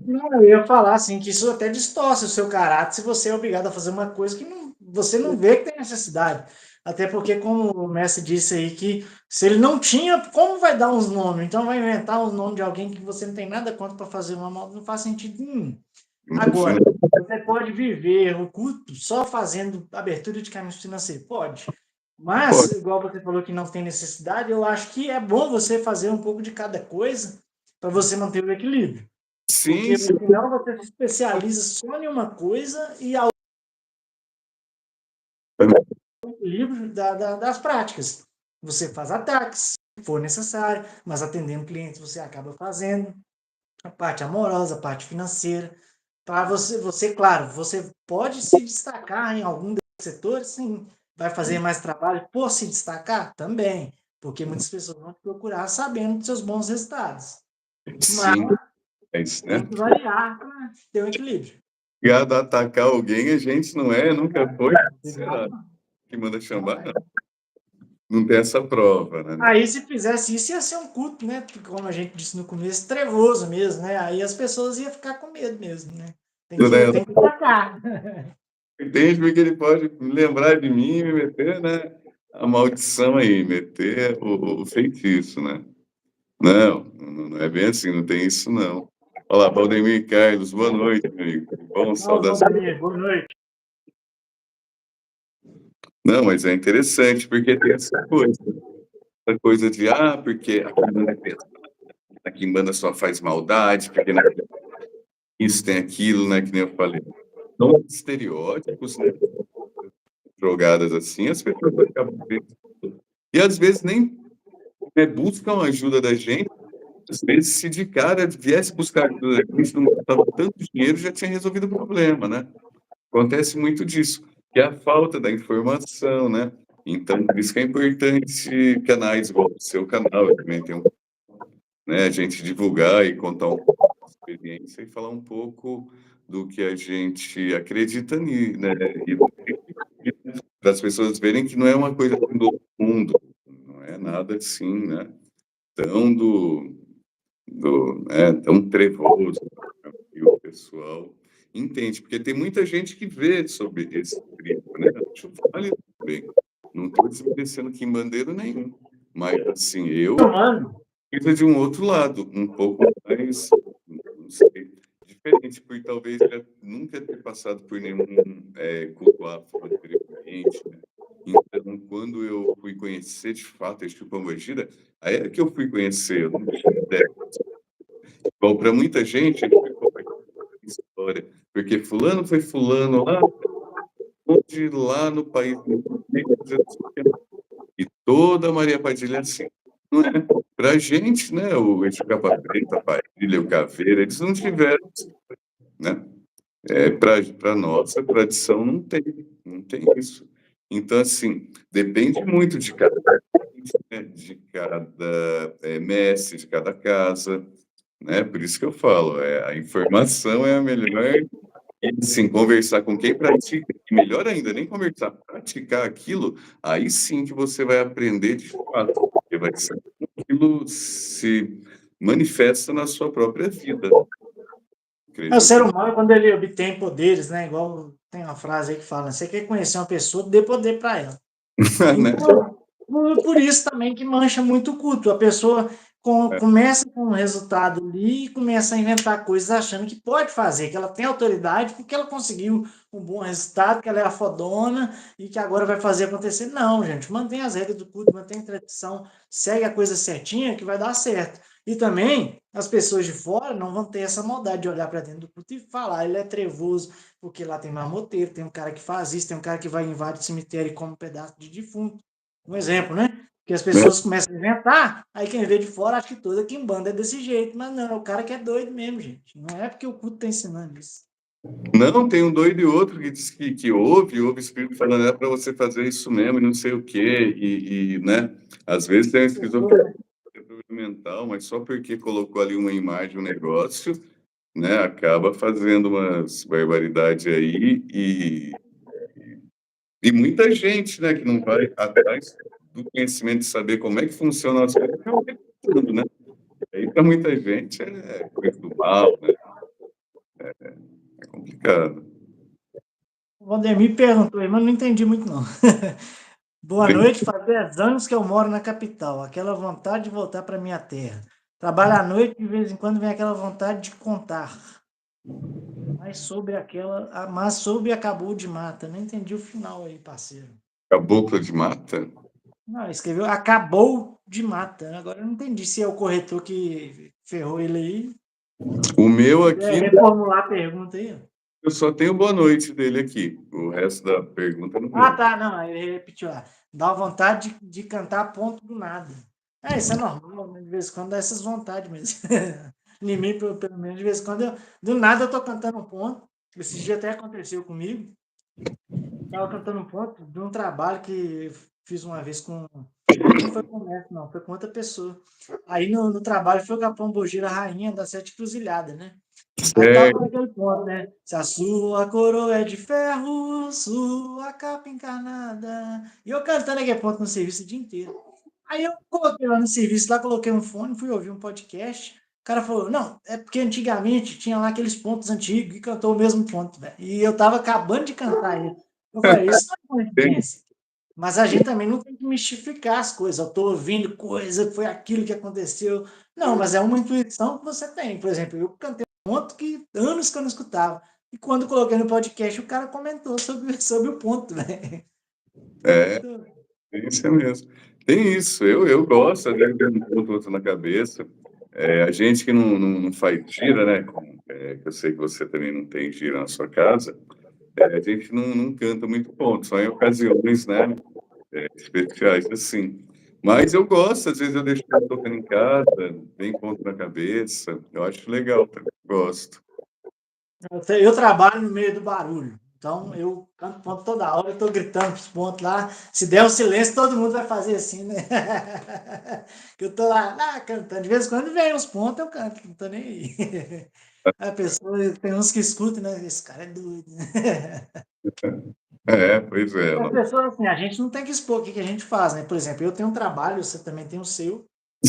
Não, eu ia falar assim, que isso até distorce o seu caráter se você é obrigado a fazer uma coisa que você não vê que tem necessidade. Até porque, como o mestre disse aí, que se ele não tinha, como vai dar uns nomes? Então vai inventar os nomes de alguém que você não tem nada contra para fazer uma mal, não faz sentido nenhum. Imagina. Agora, você pode viver o culto só fazendo abertura de caminhos financeiros? Pode. Mas, Pode. igual você falou que não tem necessidade, eu acho que é bom você fazer um pouco de cada coisa para você manter o equilíbrio. Sim, Porque sim. senão você se especializa só em uma coisa e ao equilíbrio das práticas. Você faz ataques, se for necessário, mas atendendo clientes você acaba fazendo a parte amorosa, a parte financeira. Para você, claro, você pode se destacar em algum desses setores, sim. Vai fazer mais trabalho por se destacar? Também. Porque muitas pessoas vão te procurar sabendo dos seus bons resultados. Mas Sim, é isso, né? tem que variar para ter um equilíbrio. Obrigado a atacar alguém, a gente não é, nunca foi. Será Obrigado. que manda chamar? Não, não tem essa prova, né? Aí, se fizesse isso, ia ser um culto, né? Como a gente disse no começo, trevoso mesmo, né? Aí as pessoas iam ficar com medo mesmo, né? Tem que atacar. Entende porque ele pode lembrar de mim e me meter, né? A maldição aí, meter o feitiço, né? Não, não é bem assim, não tem isso não. Olá, Valdemir Carlos, boa noite, meu amigo. Bom, Não, saudações. boa noite. Não, mas é interessante, porque tem essa coisa de, porque a Quimbanda é pesada, a Quimbanda só faz maldade, porque isso tem aquilo, né, que nem eu falei. São estereótipos, né, jogadas assim, as pessoas acabam vendo. E às vezes nem buscam ajuda da gente, às vezes se de cara viesse buscar ajuda da gente, não gastava tanto dinheiro, já tinha resolvido o problema, né? Acontece muito disso, que é a falta da informação, né? Então, por isso que é importante canais igual o seu canal, eu também tem né, a gente divulgar e contar um pouco da experiência e falar um pouco do que a gente acredita né, e para as pessoas verem que não é uma coisa do outro mundo, não é nada assim, né, tão tão trevoso, né, e o pessoal entende, porque tem muita gente que vê sobre esse livro, né, deixa eu falar bem, não estou desmerecendo quimbandeiro nenhum, mas assim, eu Mano, coisa de um outro lado, um pouco mais, não sei, diferente, por talvez já nunca ter passado por nenhum culto afro anteriormente, né? Então, quando eu fui conhecer de fato este Pombagira, aí é que eu fui conhecer, eu não tinha ideia. Bom, para muita gente, história, porque fulano foi fulano lá, onde lá no país, e toda Maria Padilha é assim. Não é. Para a gente, né, o Eixo Capa Preta, a Padilha, o Caveira, eles não tiveram, né? Para nossa tradição não tem isso. Então, assim, depende muito de cada, né, de cada mestre, de cada casa, né? Por isso que eu falo, a informação é a melhor. E, assim, conversar com quem pratica, e melhor ainda, nem conversar, praticar aquilo, aí sim que você vai aprender de fato, porque vai ser aquilo se manifesta na sua própria vida. o ser Acredito. humano, quando ele obtém poderes, né? Igual tem uma frase aí que fala: você quer conhecer uma pessoa, dê poder para ela. Né? Então, por isso também que mancha muito o culto. A pessoa, começa com um resultado ali e começa a inventar coisas achando que pode fazer, que ela tem autoridade porque ela conseguiu um bom resultado, que ela é a fodona e que agora vai fazer acontecer. Não, gente, mantém as regras do culto, mantém a tradição, segue a coisa certinha que vai dar certo. E também as pessoas de fora não vão ter essa maldade de olhar para dentro do culto e falar, ele é trevoso, porque lá tem marmoteiro, tem um cara que faz isso, tem um cara que vai invadir o cemitério e come um pedaço de defunto. Um exemplo, né? Que as pessoas começam a inventar, aí quem vê de fora acha que toda quimbanda é desse jeito, mas não, é o cara que é doido mesmo, gente. Não é porque o culto está ensinando isso. Não, tem um doido e outro que diz que ouve o Espírito falando, é para você fazer isso mesmo e não sei o quê, né? Às vezes tem um esquizofrenia mental, mas só porque colocou ali uma imagem, um negócio, né? Acaba fazendo umas barbaridades aí e muita gente, né, que não vai atrás do conhecimento de saber como é que funciona as coisas, tudo, né? Aí para muita gente é coisa do mal, né? É complicado. O Valdemir perguntou aí, mas não entendi muito não. Boa noite, faz 10 anos que eu moro na capital, aquela vontade de voltar para minha terra. Trabalho à noite, de vez em quando vem aquela vontade de contar. Mas sobre acabou de mata. Não entendi o final aí, parceiro. Caboclo de mata? Não, escreveu acabou de mata. Agora eu não entendi se é o corretor que ferrou ele aí. O meu aqui, Reformular a pergunta aí. eu só tenho boa noite dele aqui. O resto da pergunta não Ah, tem. tá, não, ele repetiu lá. Dá vontade de cantar ponto do nada. Isso é normal, né? De vez em quando dá essas vontades mesmo. Em mim, pelo menos, de vez em quando, do nada eu tô cantando um ponto. Esse dia até aconteceu comigo. Estava cantando um ponto de um trabalho que fiz uma vez com. Não foi com o mestre, não, foi com outra pessoa. Aí no trabalho foi o Capão Bogira, a rainha das sete cruzilhadas, né? Aí É, tava aquele ponto, né? Se a sua coroa é de ferro, sua capa encarnada. E eu cantando aquele ponto no serviço o dia inteiro. Aí eu coloquei lá no serviço, lá coloquei um fone, fui ouvir um podcast. O cara falou, não, é porque antigamente tinha lá aqueles pontos antigos e cantou o mesmo ponto, velho. E eu tava acabando de cantar ele. Eu falei, isso não é coincidência. Mas a gente também não tem que mistificar as coisas. Eu estou ouvindo coisa, foi aquilo que aconteceu. Não, mas é uma intuição que você tem. Por exemplo, eu cantei um ponto que anos que eu não escutava. E quando coloquei no podcast, o cara comentou sobre o ponto, né? isso mesmo. Tem isso, eu gosto, às vezes tem um ponto outro na cabeça. A gente que não faz gira, né? Que eu sei que você também não tem gira na sua casa, a gente não canta muito ponto, só em ocasiões, né? Especiais, assim. Mas eu gosto, às vezes eu deixo ela tocando em casa, vem ponto na cabeça, eu acho legal, também, gosto. Eu trabalho no meio do barulho. Então, eu canto ponto toda hora, eu estou gritando os pontos lá. Se der um silêncio, todo mundo vai fazer assim, né? Que eu estou lá cantando. De vez em quando vem uns pontos, eu canto, não estou nem aí. A pessoa, tem uns que escutam, né? Esse cara é doido. Pois é. As pessoas, assim, a gente não tem que expor o que a gente faz, né? Por exemplo, eu tenho um trabalho, você também tem o seu,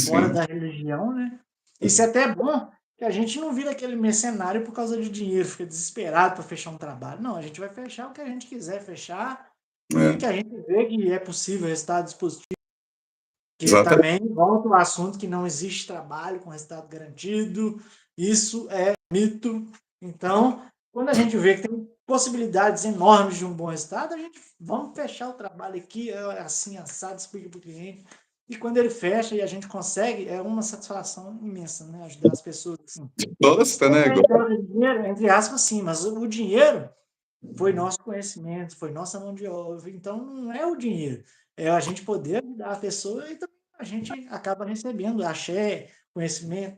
fora Sim, da religião, né? Isso é até bom, que a gente não vira aquele mercenário por causa de dinheiro, fica desesperado para fechar um trabalho. Não, a gente vai fechar o que a gente quiser fechar e que é, a gente vê que é possível resultados positivos. Que exatamente. também volta ao assunto que não existe trabalho com resultado garantido, isso é mito. Então, quando a gente vê que tem possibilidades enormes de um bom resultado, a gente vamos fechar o trabalho aqui, assim, assado, explica para o cliente. E quando ele fecha e a gente consegue, é uma satisfação imensa, né? Ajudar as pessoas assim. Gosta, né? Dinheiro, entre aspas, sim, mas o dinheiro foi nosso conhecimento, foi nossa mão de obra. Então, não é o dinheiro, é a gente poder ajudar a pessoa e também a gente acaba recebendo axé, conhecimento.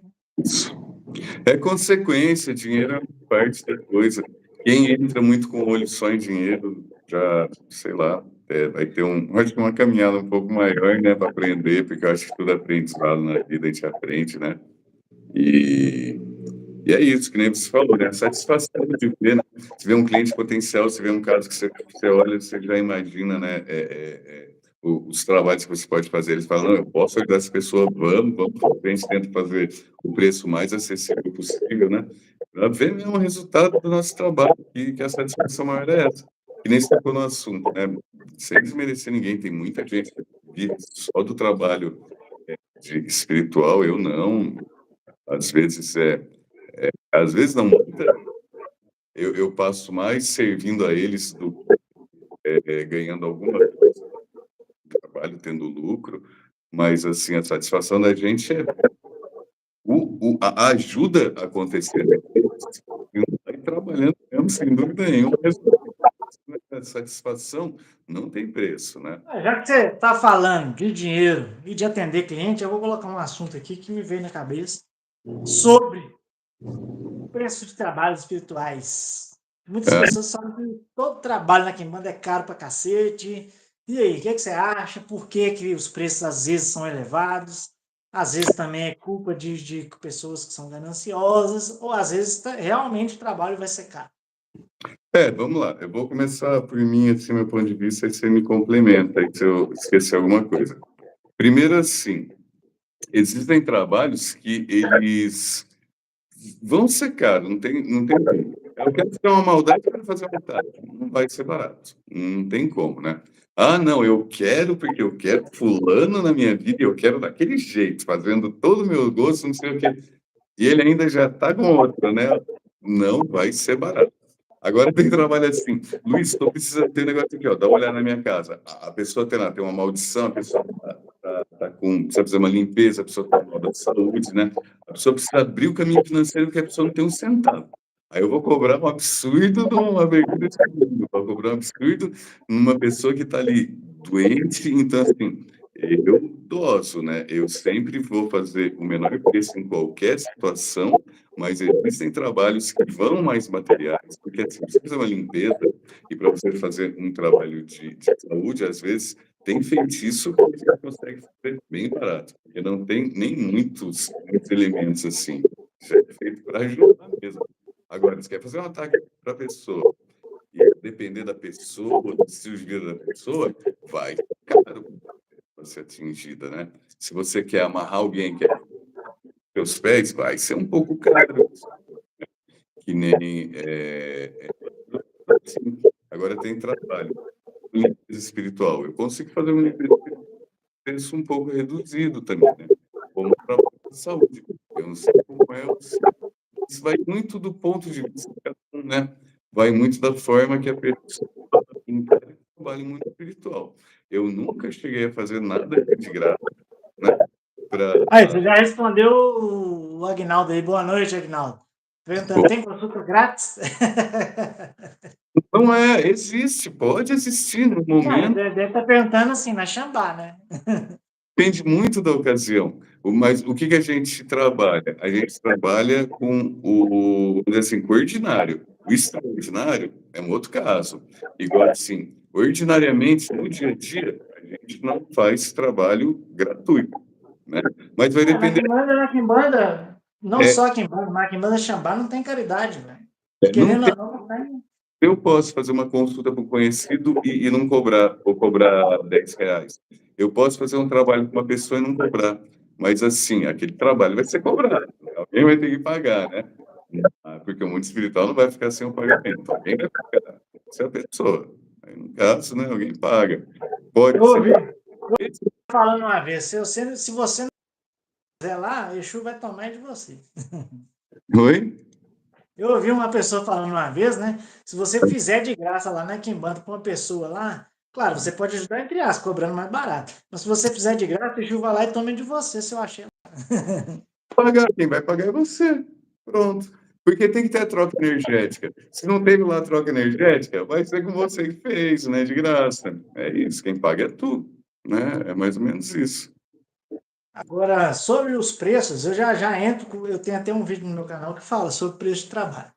É consequência, dinheiro é parte da coisa. Quem entra muito com o olho só em dinheiro, já, sei lá, vai ter acho que uma caminhada um pouco maior, né, para aprender, porque eu acho que tudo aprendizado na vida a gente aprende, né? E, e é isso, que nem você falou, né? A satisfação de ver, né? Você vê um cliente potencial, você vê um caso que você olha, você já imagina, né? Os trabalhos que você pode fazer. Eles falam, não, eu posso ajudar essa pessoa, vamos, a gente tenta fazer o preço mais acessível possível, né? Para ver mesmo o resultado do nosso trabalho, que a satisfação maior é essa. Que nem você tocou no assunto, né? Sem desmerecer ninguém, tem muita gente que vive só do trabalho de espiritual, eu não. Às vezes às vezes não, eu passo mais servindo a eles do que ganhando alguma coisa do trabalho, tendo lucro, mas assim, a satisfação da gente é a ajuda acontecendo, e trabalhando mesmo, sem dúvida nenhuma, mas a satisfação não tem preço, né? Já que você está falando de dinheiro e de atender cliente, eu vou colocar um assunto aqui que me veio na cabeça sobre o preço de trabalhos espirituais. Muitas É, pessoas falam que todo trabalho na Quimbanda é caro pra cacete. E aí, o que você acha? Por que que os preços às vezes são elevados? Às vezes também é culpa de pessoas que são gananciosas, ou às vezes realmente o trabalho vai ser caro. vamos lá. Eu vou começar por mim, assim, meu ponto de vista, e você me complementa aí se eu esquecer alguma coisa. Primeiro, assim, existem trabalhos que eles vão ser caros, não tem como. Eu quero fazer uma maldade, eu quero fazer uma maldade. Não vai ser barato. Não tem como, né? Ah, não, eu quero porque eu quero fulano na minha vida e eu quero daquele jeito, fazendo todo o meu gosto, não sei o quê. E ele ainda já está com outra, né? Não vai ser barato. Agora tem trabalho assim, Luiz, estou precisando ter um negócio aqui, ó, dá uma olhada na minha casa. A pessoa tem lá, tem uma maldição, a pessoa precisa fazer uma limpeza, a pessoa está com mal de saúde, né? A pessoa precisa abrir o caminho financeiro porque a pessoa não tem um centavo. Aí eu vou cobrar um absurdo de uma abertura de caminho, vou cobrar um absurdo numa pessoa que está ali doente, então assim, eu doso, né? Eu sempre vou fazer o menor preço em qualquer situação, mas existem trabalhos que vão mais materiais, porque assim, você fazer uma limpeza e para você fazer um trabalho de saúde, às vezes tem feitiço que você consegue fazer bem barato, porque não tem nem muitos elementos assim. Já é feito para ajudar mesmo. Agora, você quer fazer um ataque para a pessoa, e depender da pessoa, do estilo de vida da pessoa, vai ficar caro para ser atingida, né? Se você quer amarrar alguém que é seus pés, vai ser um pouco caro, que nem assim. Agora tem trabalho, limpeza espiritual. Eu consigo fazer um limpeza preço um pouco reduzido também, né? Como para a saúde. Eu não sei como é o seu. Isso vai muito do ponto de vista de cada um, né? Vai muito da forma que a pessoa encara o trabalho muito espiritual. Eu nunca cheguei a fazer nada de graça, né? Aí, você já respondeu o Agnaldo aí. Boa noite, Agnaldo. Perguntando, tem consulta grátis? Não existe, pode existir no Não, momento, deve estar perguntando assim, na Xambá, né? depende muito da ocasião. Mas o que a gente trabalha? A gente trabalha com vamos dizer assim, com o ordinário. O extraordinário é um outro caso. Igual assim, ordinariamente, no dia a dia, a gente não faz trabalho gratuito, né? Mas vai depender. Na Quimbanda, não É, só a Quimbanda, mas a Quimbanda Xambá não tem caridade, velho. não Querendo tem, ou não, não tem. eu posso fazer uma consulta para um conhecido e não cobrar, ou cobrar R$ 10. Eu posso fazer um trabalho com uma pessoa e não cobrar. Mas assim, aquele trabalho vai ser cobrado. Alguém vai ter que pagar, né? Porque o mundo espiritual não vai ficar sem o pagamento. Alguém vai pagar. Se é a pessoa. Aí, no caso, né, alguém paga. Eu Pode ser. ouvi falando uma vez, se você não quiser lá, Exu vai tomar de você. Oi? Eu ouvi uma pessoa falando uma vez, né? Se você fizer de graça lá na Quimbanda para uma pessoa lá, claro, você pode ajudar entre aspas, cobrando mais barato. Mas se você fizer de graça, o Exu vai lá e toma de você, se eu achei. Pagar, quem vai pagar é você. Pronto. Porque tem que ter a troca energética. Se não teve lá a troca energética, vai ser com você que fez, né? De graça. É isso, quem paga é tu, né? É mais ou menos isso. Agora, sobre os preços, eu já entro, eu tenho até um vídeo no meu canal que fala sobre preço de trabalho.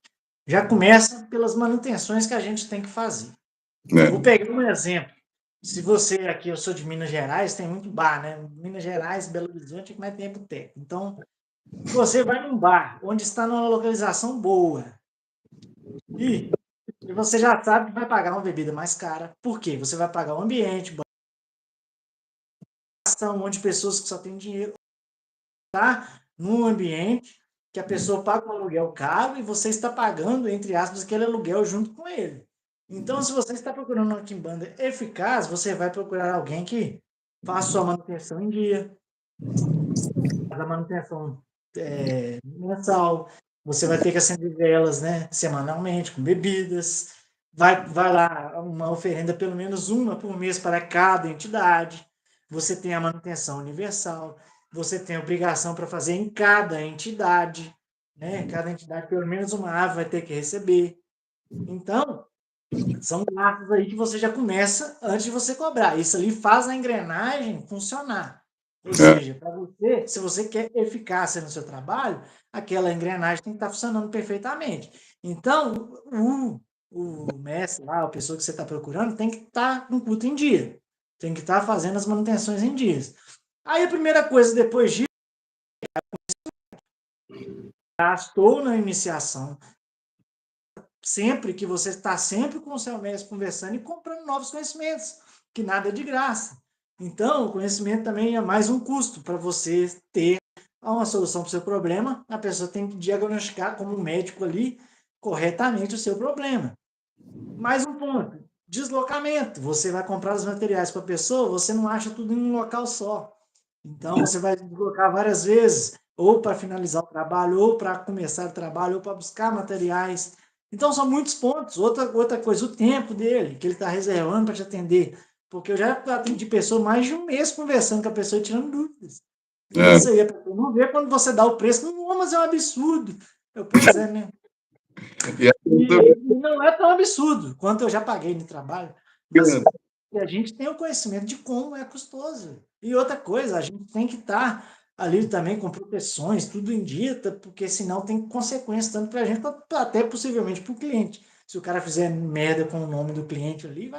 Já começa pelas manutenções que a gente tem que fazer. Né? Vou pegar um exemplo. Se você aqui, eu sou de Minas Gerais, tem muito bar, né? Minas Gerais, Belo Horizonte, que mais tem é boteco. Então, você vai num bar, onde está numa localização boa, e você já sabe que vai pagar uma bebida mais cara. Por quê? Você vai pagar um ambiente, onde pessoas que só têm dinheiro tá num ambiente que a pessoa paga um aluguel caro e você está pagando, entre aspas, aquele aluguel junto com ele. Então, se você está procurando uma quimbanda eficaz, você vai procurar alguém que faça sua manutenção em dia, a manutenção mensal, você vai ter que acender velas, né, semanalmente, com bebidas, vai lá uma oferenda, pelo menos uma por mês para cada entidade, você tem a manutenção universal, você tem a obrigação para fazer em cada entidade, né, cada entidade pelo menos uma ave vai ter que receber. Então, são gastos aí que você já começa antes de você cobrar. Isso ali faz a engrenagem funcionar. Ou É, seja, para você, se você quer eficácia no seu trabalho, aquela engrenagem tem que estar funcionando perfeitamente. Então, o mestre lá, a pessoa que você está procurando, tem que estar com tudo em dia. Tem que estar fazendo as manutenções em dias. Aí a primeira coisa depois disso, gastou na iniciação, sempre que você está sempre com o seu mestre conversando e comprando novos conhecimentos, que nada é de graça. Então, o conhecimento também é mais um custo para você ter uma solução para o seu problema. A pessoa tem que diagnosticar como médico ali corretamente o seu problema. Mais um ponto, deslocamento. Você vai comprar os materiais para a pessoa, você não acha tudo em um local só. Então, você vai deslocar várias vezes, ou para finalizar o trabalho, ou para começar o trabalho, ou para buscar materiais. Então, são muitos pontos. Outra coisa, o tempo dele, que ele está reservando para te atender. Porque eu já atendi pessoa mais de um mês conversando com a pessoa e tirando dúvidas. E é. isso aí, a pessoa não vê quando você dá o preço, não, mas é um absurdo. Pois é, né? E aí, E não é tão absurdo quanto eu já paguei no trabalho, mas a gente tem o conhecimento de como é custoso. E outra coisa, a gente tem que estar ali também com proteções, tudo em dia, porque senão tem consequências tanto para a gente quanto até possivelmente para o cliente. Se o cara fizer merda com o nome do cliente ali,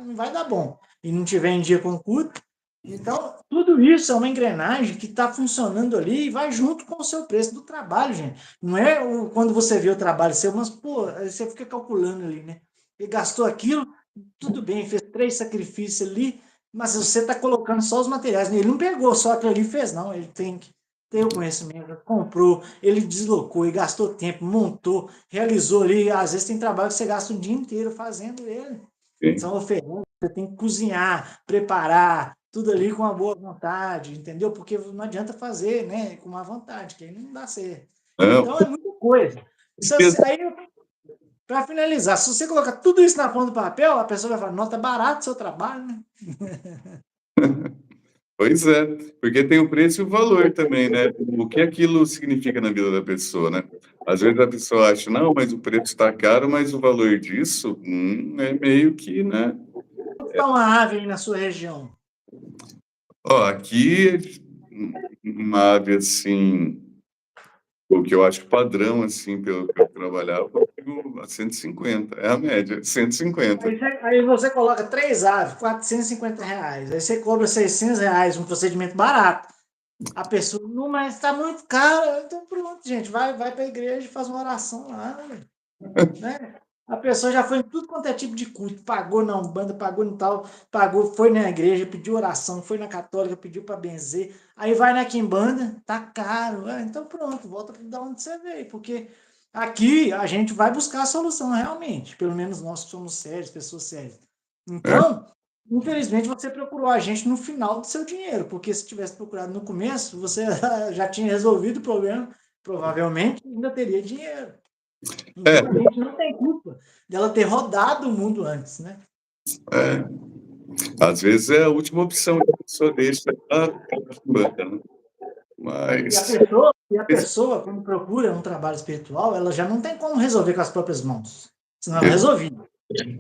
não vai dar bom. E não tiver em dia com o CUT. Então, tudo isso é uma engrenagem que está funcionando ali e vai junto com o seu preço do trabalho, gente. Não é quando você vê o trabalho seu, mas, pô, aí você fica calculando ali, né? Ele gastou aquilo, tudo bem, fez 3 sacrifícios ali, mas você está colocando só os materiais. Ele não pegou só aquilo ali e fez, não. Ele tem que ter o conhecimento, comprou, ele deslocou e gastou tempo, montou, realizou ali. Às vezes tem trabalho que você gasta o dia inteiro fazendo ele. São oferendas, você tem que cozinhar, preparar, tudo ali com uma boa vontade, entendeu? Porque não adianta fazer, né, com má vontade, que aí não dá certo. não, Então é muita coisa. Aí, para finalizar, se você colocar tudo isso na ponta do papel, a pessoa vai falar, nota barato o seu trabalho, né? pois é, porque tem o preço e o valor também, né? O que aquilo significa na vida da pessoa, né? Às vezes a pessoa acha, não, mas o preço está caro, mas o valor disso é meio que, né? Quanto está uma ave aí na sua região? Ó, aqui, uma ave assim, o que eu acho padrão, assim, pelo que eu trabalhava, eu digo a 150, é a média, 150. Aí você coloca 3 aves, R$ 450. Aí você cobra R$ 600, um procedimento barato. A pessoa, não, mas está muito caro. Então pronto, gente, vai para a igreja e faz uma oração lá, né? A pessoa já foi em tudo quanto é tipo de culto, pagou na Umbanda, pagou em tal, pagou, foi na igreja, pediu oração, foi na católica, pediu para benzer, aí vai na quimbanda, tá caro. Então pronto, volta para da onde você veio, porque aqui a gente vai buscar a solução realmente, pelo menos nós que somos sérios, pessoas sérias. É, Então, infelizmente você procurou a gente no final do seu dinheiro, porque se tivesse procurado no começo, você já tinha resolvido o problema, provavelmente ainda teria dinheiro. é, Então a gente não tem culpa dela ter rodado o mundo antes, né? é. Às vezes é a última opção que a pessoa deixa a banda, né? E a Mas, pessoa, e a pessoa, quando procura um trabalho espiritual, ela já não tem como resolver com as próprias mãos. Senão ela resolvia.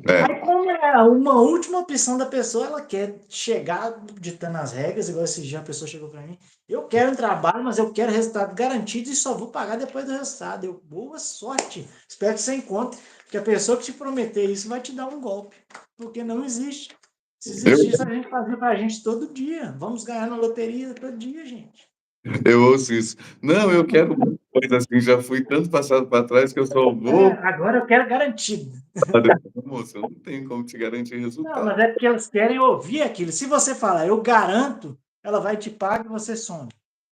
é, Aí, como é uma última opção da pessoa, ela quer chegar ditando as regras, igual esse dia a pessoa chegou para mim, eu quero um trabalho, mas eu quero resultado garantido e só vou pagar depois do resultado. Boa sorte. Espero que você encontre, porque a pessoa que te prometer isso vai te dar um golpe, porque não existe. Se eu, existisse, a gente fazia pra gente todo dia. Vamos ganhar na loteria todo dia, gente. eu ouço isso. Não, eu quero uma coisa assim, já fui tanto passado para trás que eu só vou. Agora eu quero garantido. Moça, eu não tenho como te garantir Não, resultado. mas é porque elas querem ouvir aquilo. Se você falar, eu garanto, ela vai te pagar e você some.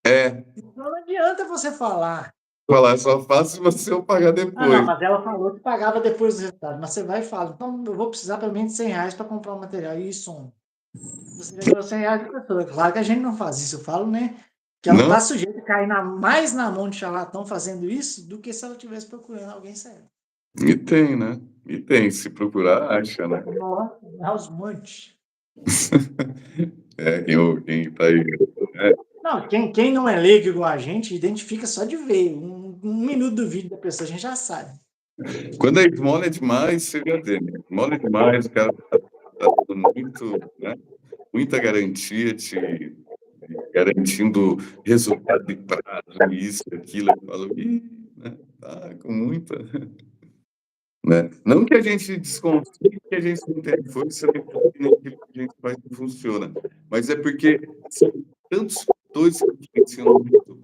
É, Então não adianta você falar. falar só faço se você eu pagar Ah, não, depois. mas ela falou que pagava depois do resultado. Mas você vai e fala, então eu vou precisar pelo menos de R$ 100 para comprar o material e some. Você já deu R$ 100 da pessoa. Claro que a gente não faz isso, eu falo, né? Que ela Não, está sujeita a cair mais na mão de charlatão fazendo isso do que se ela estivesse procurando alguém sério. e tem, né? E tem, se procurar, acha, né? Nossa, aos montes. Quem tá aí. né? Não, quem não é leigo igual a gente, identifica só de ver. Um minuto do vídeo da pessoa, a gente já sabe. Quando a esmola é demais, você já vê, né? Esmola é demais, o cara tá dando muito, né? Muita garantia, garantindo resultado de prazo, isso, aquilo. Eu falo, ih, né? Tá com muita. Né? Não que a gente desconfie que a gente não tem força, nem aquilo que a gente faz não funciona, mas é porque são tantos fatores que influenciam muito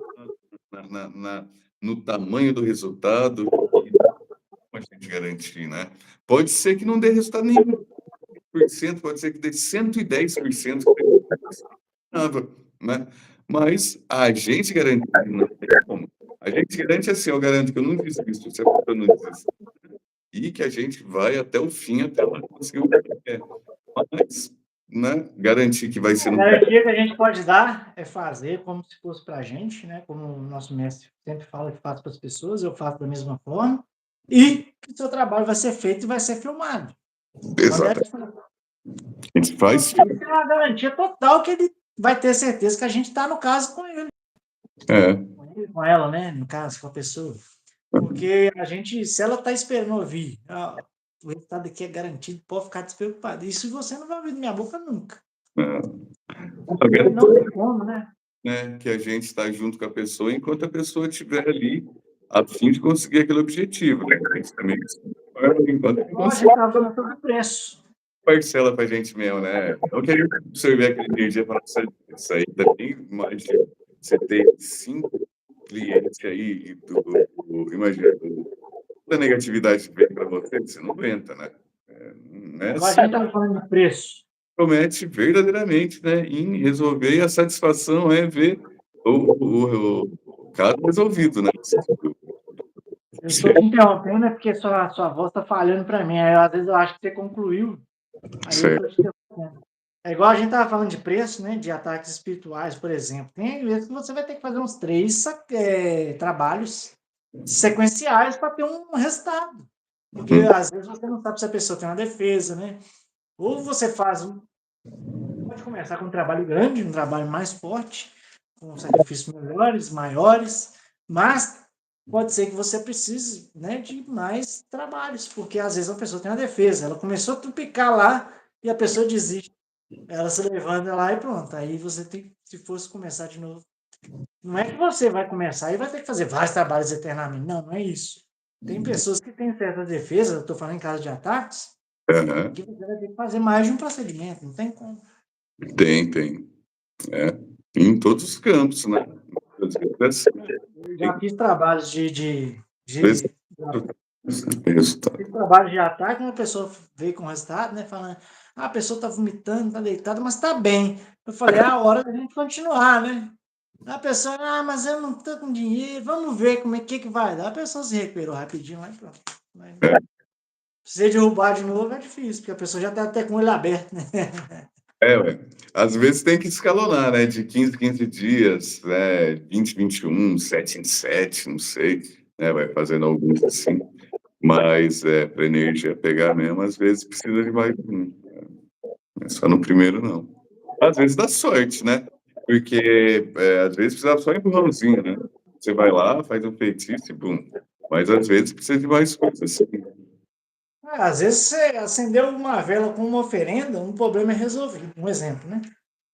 no tamanho do resultado e como a gente garantir, né? Pode ser que não dê resultado nenhum, por cento, pode ser que dê 110%, né? Mas a gente garante, não tem como. A gente garante assim, eu garanto que eu não desisto, se a pessoa não desiste, e que a gente vai até o fim, até ela conseguir o que quer. Mas, né, garantir que vai ser A no garantia que a gente pode dar é fazer como se fosse para a gente, né? Como o nosso mestre sempre fala que faz para as pessoas, eu faço da mesma forma, e que o seu trabalho vai ser feito e vai ser filmado. Quando é Exato. A gente faz. isso é uma garantia total que ele vai ter certeza que a gente está no caso com ele. É, Com ela, né? No caso, com a pessoa. Porque a gente, se ela está esperando ouvir, o resultado aqui é garantido, pode ficar despreocupado. Isso você não vai ouvir da minha boca nunca. é. Não tem como, né? Né, que a gente está junto com a pessoa enquanto a pessoa estiver ali a fim de conseguir aquele objetivo, né? Isso também, enquanto não Igual a gente consegue, estava falando sobre o preço. parcela para a gente mesmo, né? Não que a gente absorver aquela energia para isso aí também, mas você ter 5 clientes aí, e imagina, toda a negatividade que vem para você, você não aguenta, né? Não é Agora a assim. gente estava falando de preço. Promete verdadeiramente, né, em resolver, e a satisfação é ver o caso resolvido, né? Eu estou te interrompendo, é porque sua voz está falhando para mim. Aí, às vezes eu acho que você concluiu. Aí eu estou Certo. te interrompendo. É igual a gente estava falando de preço, né? De ataques espirituais, por exemplo. Tem vezes que você vai ter que fazer uns 3 trabalhos sequenciais para ter um resultado. Porque às vezes você não sabe se a pessoa tem uma defesa, né? Ou você pode começar com um trabalho grande, um trabalho mais forte, com sacrifícios melhores, maiores, mas pode ser que você precise, né, de mais trabalhos, porque às vezes a pessoa tem uma defesa, ela começou a trupicar lá e a pessoa desiste. Ela se levanta lá e pronto. Aí você tem, se fosse começar de novo. Não é que você vai começar e vai ter que fazer vários trabalhos eternamente. Não, não é isso. Tem pessoas que têm certa defesa, eu estou falando em caso de ataques, Uhum. que você vai ter que fazer mais de um procedimento, não tem como. Tem. É. Em todos os campos, né? Eu já fiz trabalhos de Resultado. fiz trabalho de ataque, uma pessoa veio com resultado, né? Falando, a pessoa está vomitando, está deitada, mas está bem. Eu falei, é a hora da gente continuar, né? A pessoa, mas eu não estou com dinheiro, vamos ver como é que vai dar. A pessoa se recuperou rapidinho lá e pronto. Mas, se você derrubar de novo é difícil, porque a pessoa já está até com o olho aberto, né? Ué. Às vezes tem que escalonar, né? De 15 em 15 dias, né? 20 em 21, 7 em 7, não sei, né? Vai fazendo alguns assim. Mas para energia pegar mesmo, às vezes precisa de mais um. Não é só no primeiro, não. Às vezes dá sorte, né? Porque às vezes precisa só empurrãozinho, né? Você vai lá, faz um feitiço e bum. Mas às vezes precisa de mais coisas assim. Às vezes você acendeu uma vela com uma oferenda, um problema é resolvido. Um exemplo, né?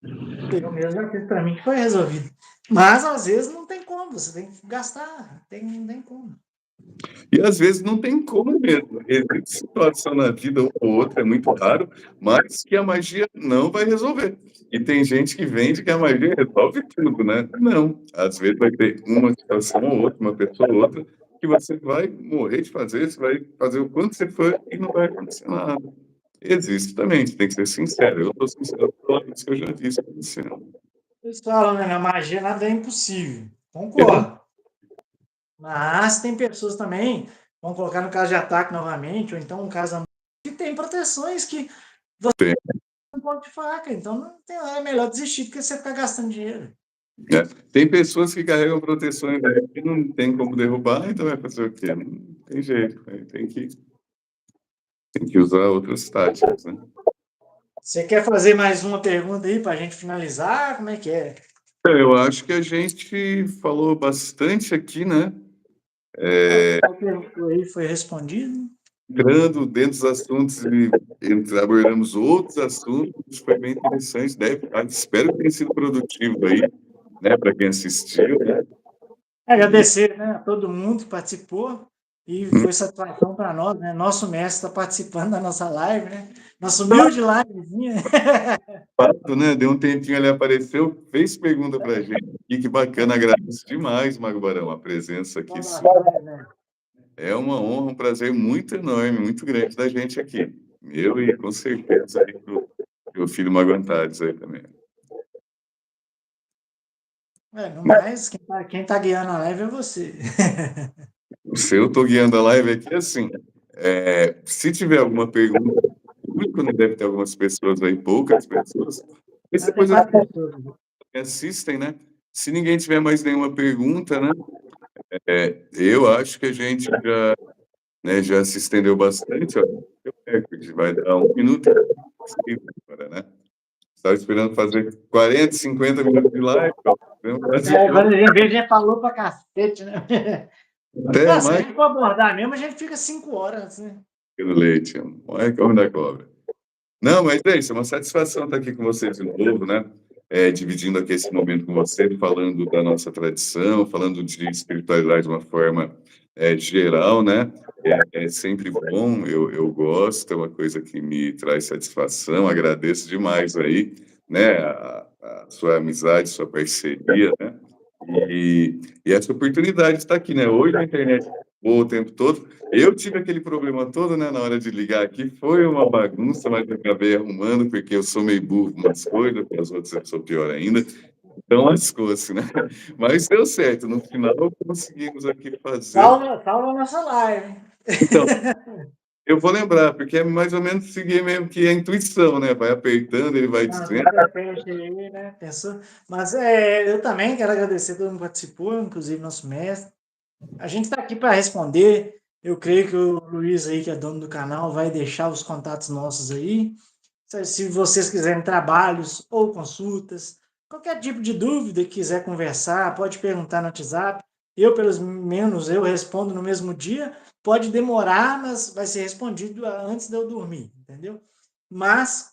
Eu mesmo já fiz para mim que foi resolvido. Mas às vezes não tem como, você tem que gastar, não tem como. E às vezes não tem como mesmo. Existe situação na vida ou outra, é muito raro, mas que a magia não vai resolver. E tem gente que vende que a magia resolve tudo, né? Não. Às vezes vai ter uma situação ou outra, uma pessoa ou outra, que você vai morrer de fazer, você vai fazer o quanto você for e não vai acontecer nada. Existe também, você tem que ser sincero. Eu estou sincero por isso que eu já disse para você. Eles falam, né? Na magia nada é impossível. Concordo. Mas tem pessoas também, vamos colocar no caso de ataque novamente, ou então um caso que tem proteções que você Tem. não pode de faca. Então não tem, é melhor desistir do que você ficar gastando dinheiro. Tem pessoas que carregam proteções aí que não tem como derrubar, então vai fazer o quê? Não tem jeito, né? Tem que usar outras táticas, né? Você quer fazer mais uma pergunta aí para a gente finalizar? Como é que é? Eu acho que a gente falou bastante aqui, né? Qual perguntou aí foi respondido? Entrando dentro dos assuntos e abordamos outros assuntos, foi bem interessante, espero que tenha sido produtivo aí, né, para quem assistiu, né? Agradecer, né, a todo mundo que participou e foi satisfação para nós, né? Nosso mestre está participando da nossa live, né? Nossa humilde livezinha. Fato, né? Deu um tempinho, ele apareceu, fez pergunta para a gente. E que bacana, agradeço demais, Mago Barão, a presença aqui. É uma honra, um prazer muito enorme, muito grande da gente aqui. Eu e com certeza aí pro filho Mago Antares aí também. No mais, quem tá guiando a live é você. Se eu estou guiando a live aqui, assim, se tiver alguma pergunta, público, né, deve ter algumas pessoas aí, poucas pessoas, mas Tem depois 4 pessoas. assistem, né? Se ninguém tiver mais nenhuma pergunta, né, eu acho que a gente já, né, já se estendeu bastante, ó, vai dar 1 minuto agora, né? Estava esperando fazer 40, 50 minutos de live, ó. Quando a gente vê, a gente falou pra cacete, né? Até Se a mais gente for abordar mesmo, a gente fica 5 horas, né? que no leite, olha como da cobra. Não, mas é isso, é uma satisfação estar aqui com vocês de novo, né? Dividindo aqui esse momento com você, falando da nossa tradição, falando de espiritualidade de uma forma geral, né? É sempre bom, eu gosto, é uma coisa que me traz satisfação, agradeço demais aí, né? A sua amizade, sua parceria, né? E essa oportunidade de estar aqui, né? Hoje a internet boa o tempo todo. Eu tive aquele problema todo, né, na hora de ligar aqui, foi uma bagunça, mas eu acabei arrumando, porque eu sou meio burro com umas coisas, com as outras eu sou pior ainda. Então lascou-se, né? Mas deu certo, no final conseguimos aqui fazer. Salva a nossa live. Então, eu vou lembrar, porque é mais ou menos seguir mesmo que a intuição, né? Vai apertando, ele vai dizendo. Aí, né? Pensou. Mas eu também quero agradecer a todo mundo que participou, inclusive nosso mestre. A gente está aqui para responder. Eu creio que o Luiz aí, que é dono do canal, vai deixar os contatos nossos aí. Se vocês quiserem trabalhos ou consultas, qualquer tipo de dúvida que quiser conversar, pode perguntar no WhatsApp. Eu, pelo menos, eu respondo no mesmo dia. Pode demorar, mas vai ser respondido antes de eu dormir, entendeu? Mas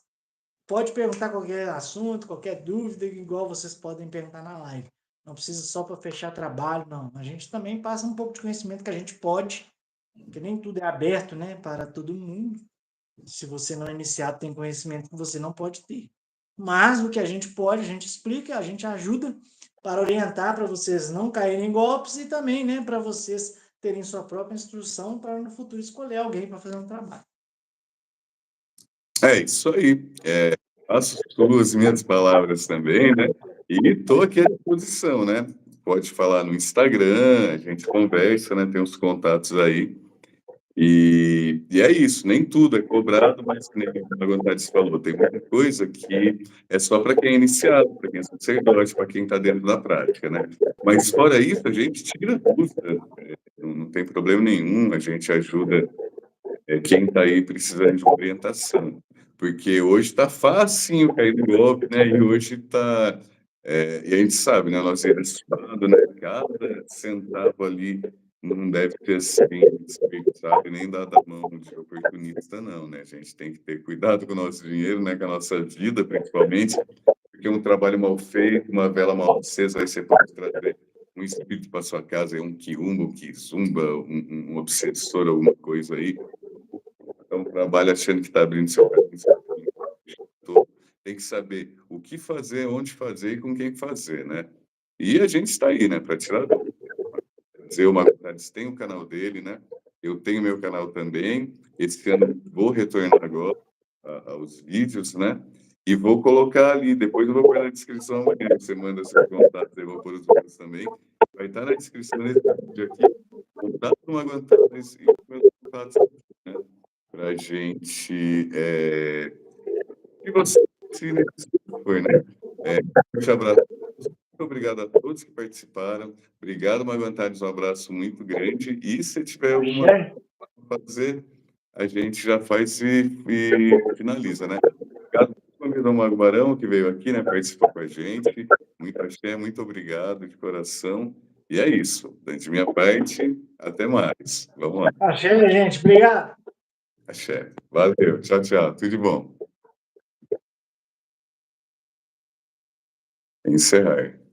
pode perguntar qualquer assunto, qualquer dúvida, igual vocês podem perguntar na live. Não precisa só para fechar trabalho, não. A gente também passa um pouco de conhecimento que a gente pode, porque nem tudo é aberto, né, para todo mundo. Se você não é iniciado, tem conhecimento que você não pode ter. Mas o que a gente pode, a gente explica, a gente ajuda para orientar, para vocês não caírem em golpes e também, né, para vocês terem sua própria instrução para no futuro escolher alguém para fazer um trabalho. É isso aí. Faço as minhas palavras também, né? E estou aqui à disposição, né? Pode falar no Instagram, a gente conversa, né? Tem os contatos aí. E é isso, nem tudo é cobrado, mas como a Gonçalves falou, tem muita coisa que é só para quem é iniciado, para quem é sacerdote, para quem está dentro da prática, né? Mas fora isso, a gente tira dúvida, não tem problema nenhum, a gente ajuda quem está aí precisando de orientação. Porque hoje está fácil cair no golpe, né? E hoje está. E a gente sabe, né? Nós eres suado, né? Cada centavo ali não deve ter assim, desperdiçado nem dado a mão de oportunista, não, né? A gente tem que ter cuidado com o nosso dinheiro, né? Com a nossa vida, principalmente, porque um trabalho mal feito, uma vela mal acesa, aí você pode trazer um espírito para sua casa, um quiumba, um kizumba, um obsessor, alguma coisa aí. Então, trabalha achando que está abrindo seu caminho. Tem que saber o que fazer, onde fazer e com quem fazer, né? E a gente está aí, né, para tirar dúvida. O Magonçalves tem o canal dele, né? Eu tenho meu canal também. Esse ano vou retornar agora aos vídeos, né? E vou colocar ali, depois eu vou pôr na descrição amanhã. Você manda seus contatos, eu vou pôr os vídeos também. Vai estar na descrição desse vídeo aqui. Contato do Magonçalves e meus contatos, né? Para a gente. E você, se foi, né? Um abraço. Muito obrigado. obrigado a todos que participaram. Obrigado, Mago Antares, um abraço muito grande. E se tiver alguma Axé. coisa para fazer, a gente já faz e finaliza, né? Obrigado ao Mago Barão, que veio aqui, né, participou com a gente. Muito axé, muito obrigado de coração. E é isso. De minha parte, até mais. Vamos lá. Axé, gente. Obrigado. Axé. Valeu. Tchau, tchau. Tudo de bom. Encerrar.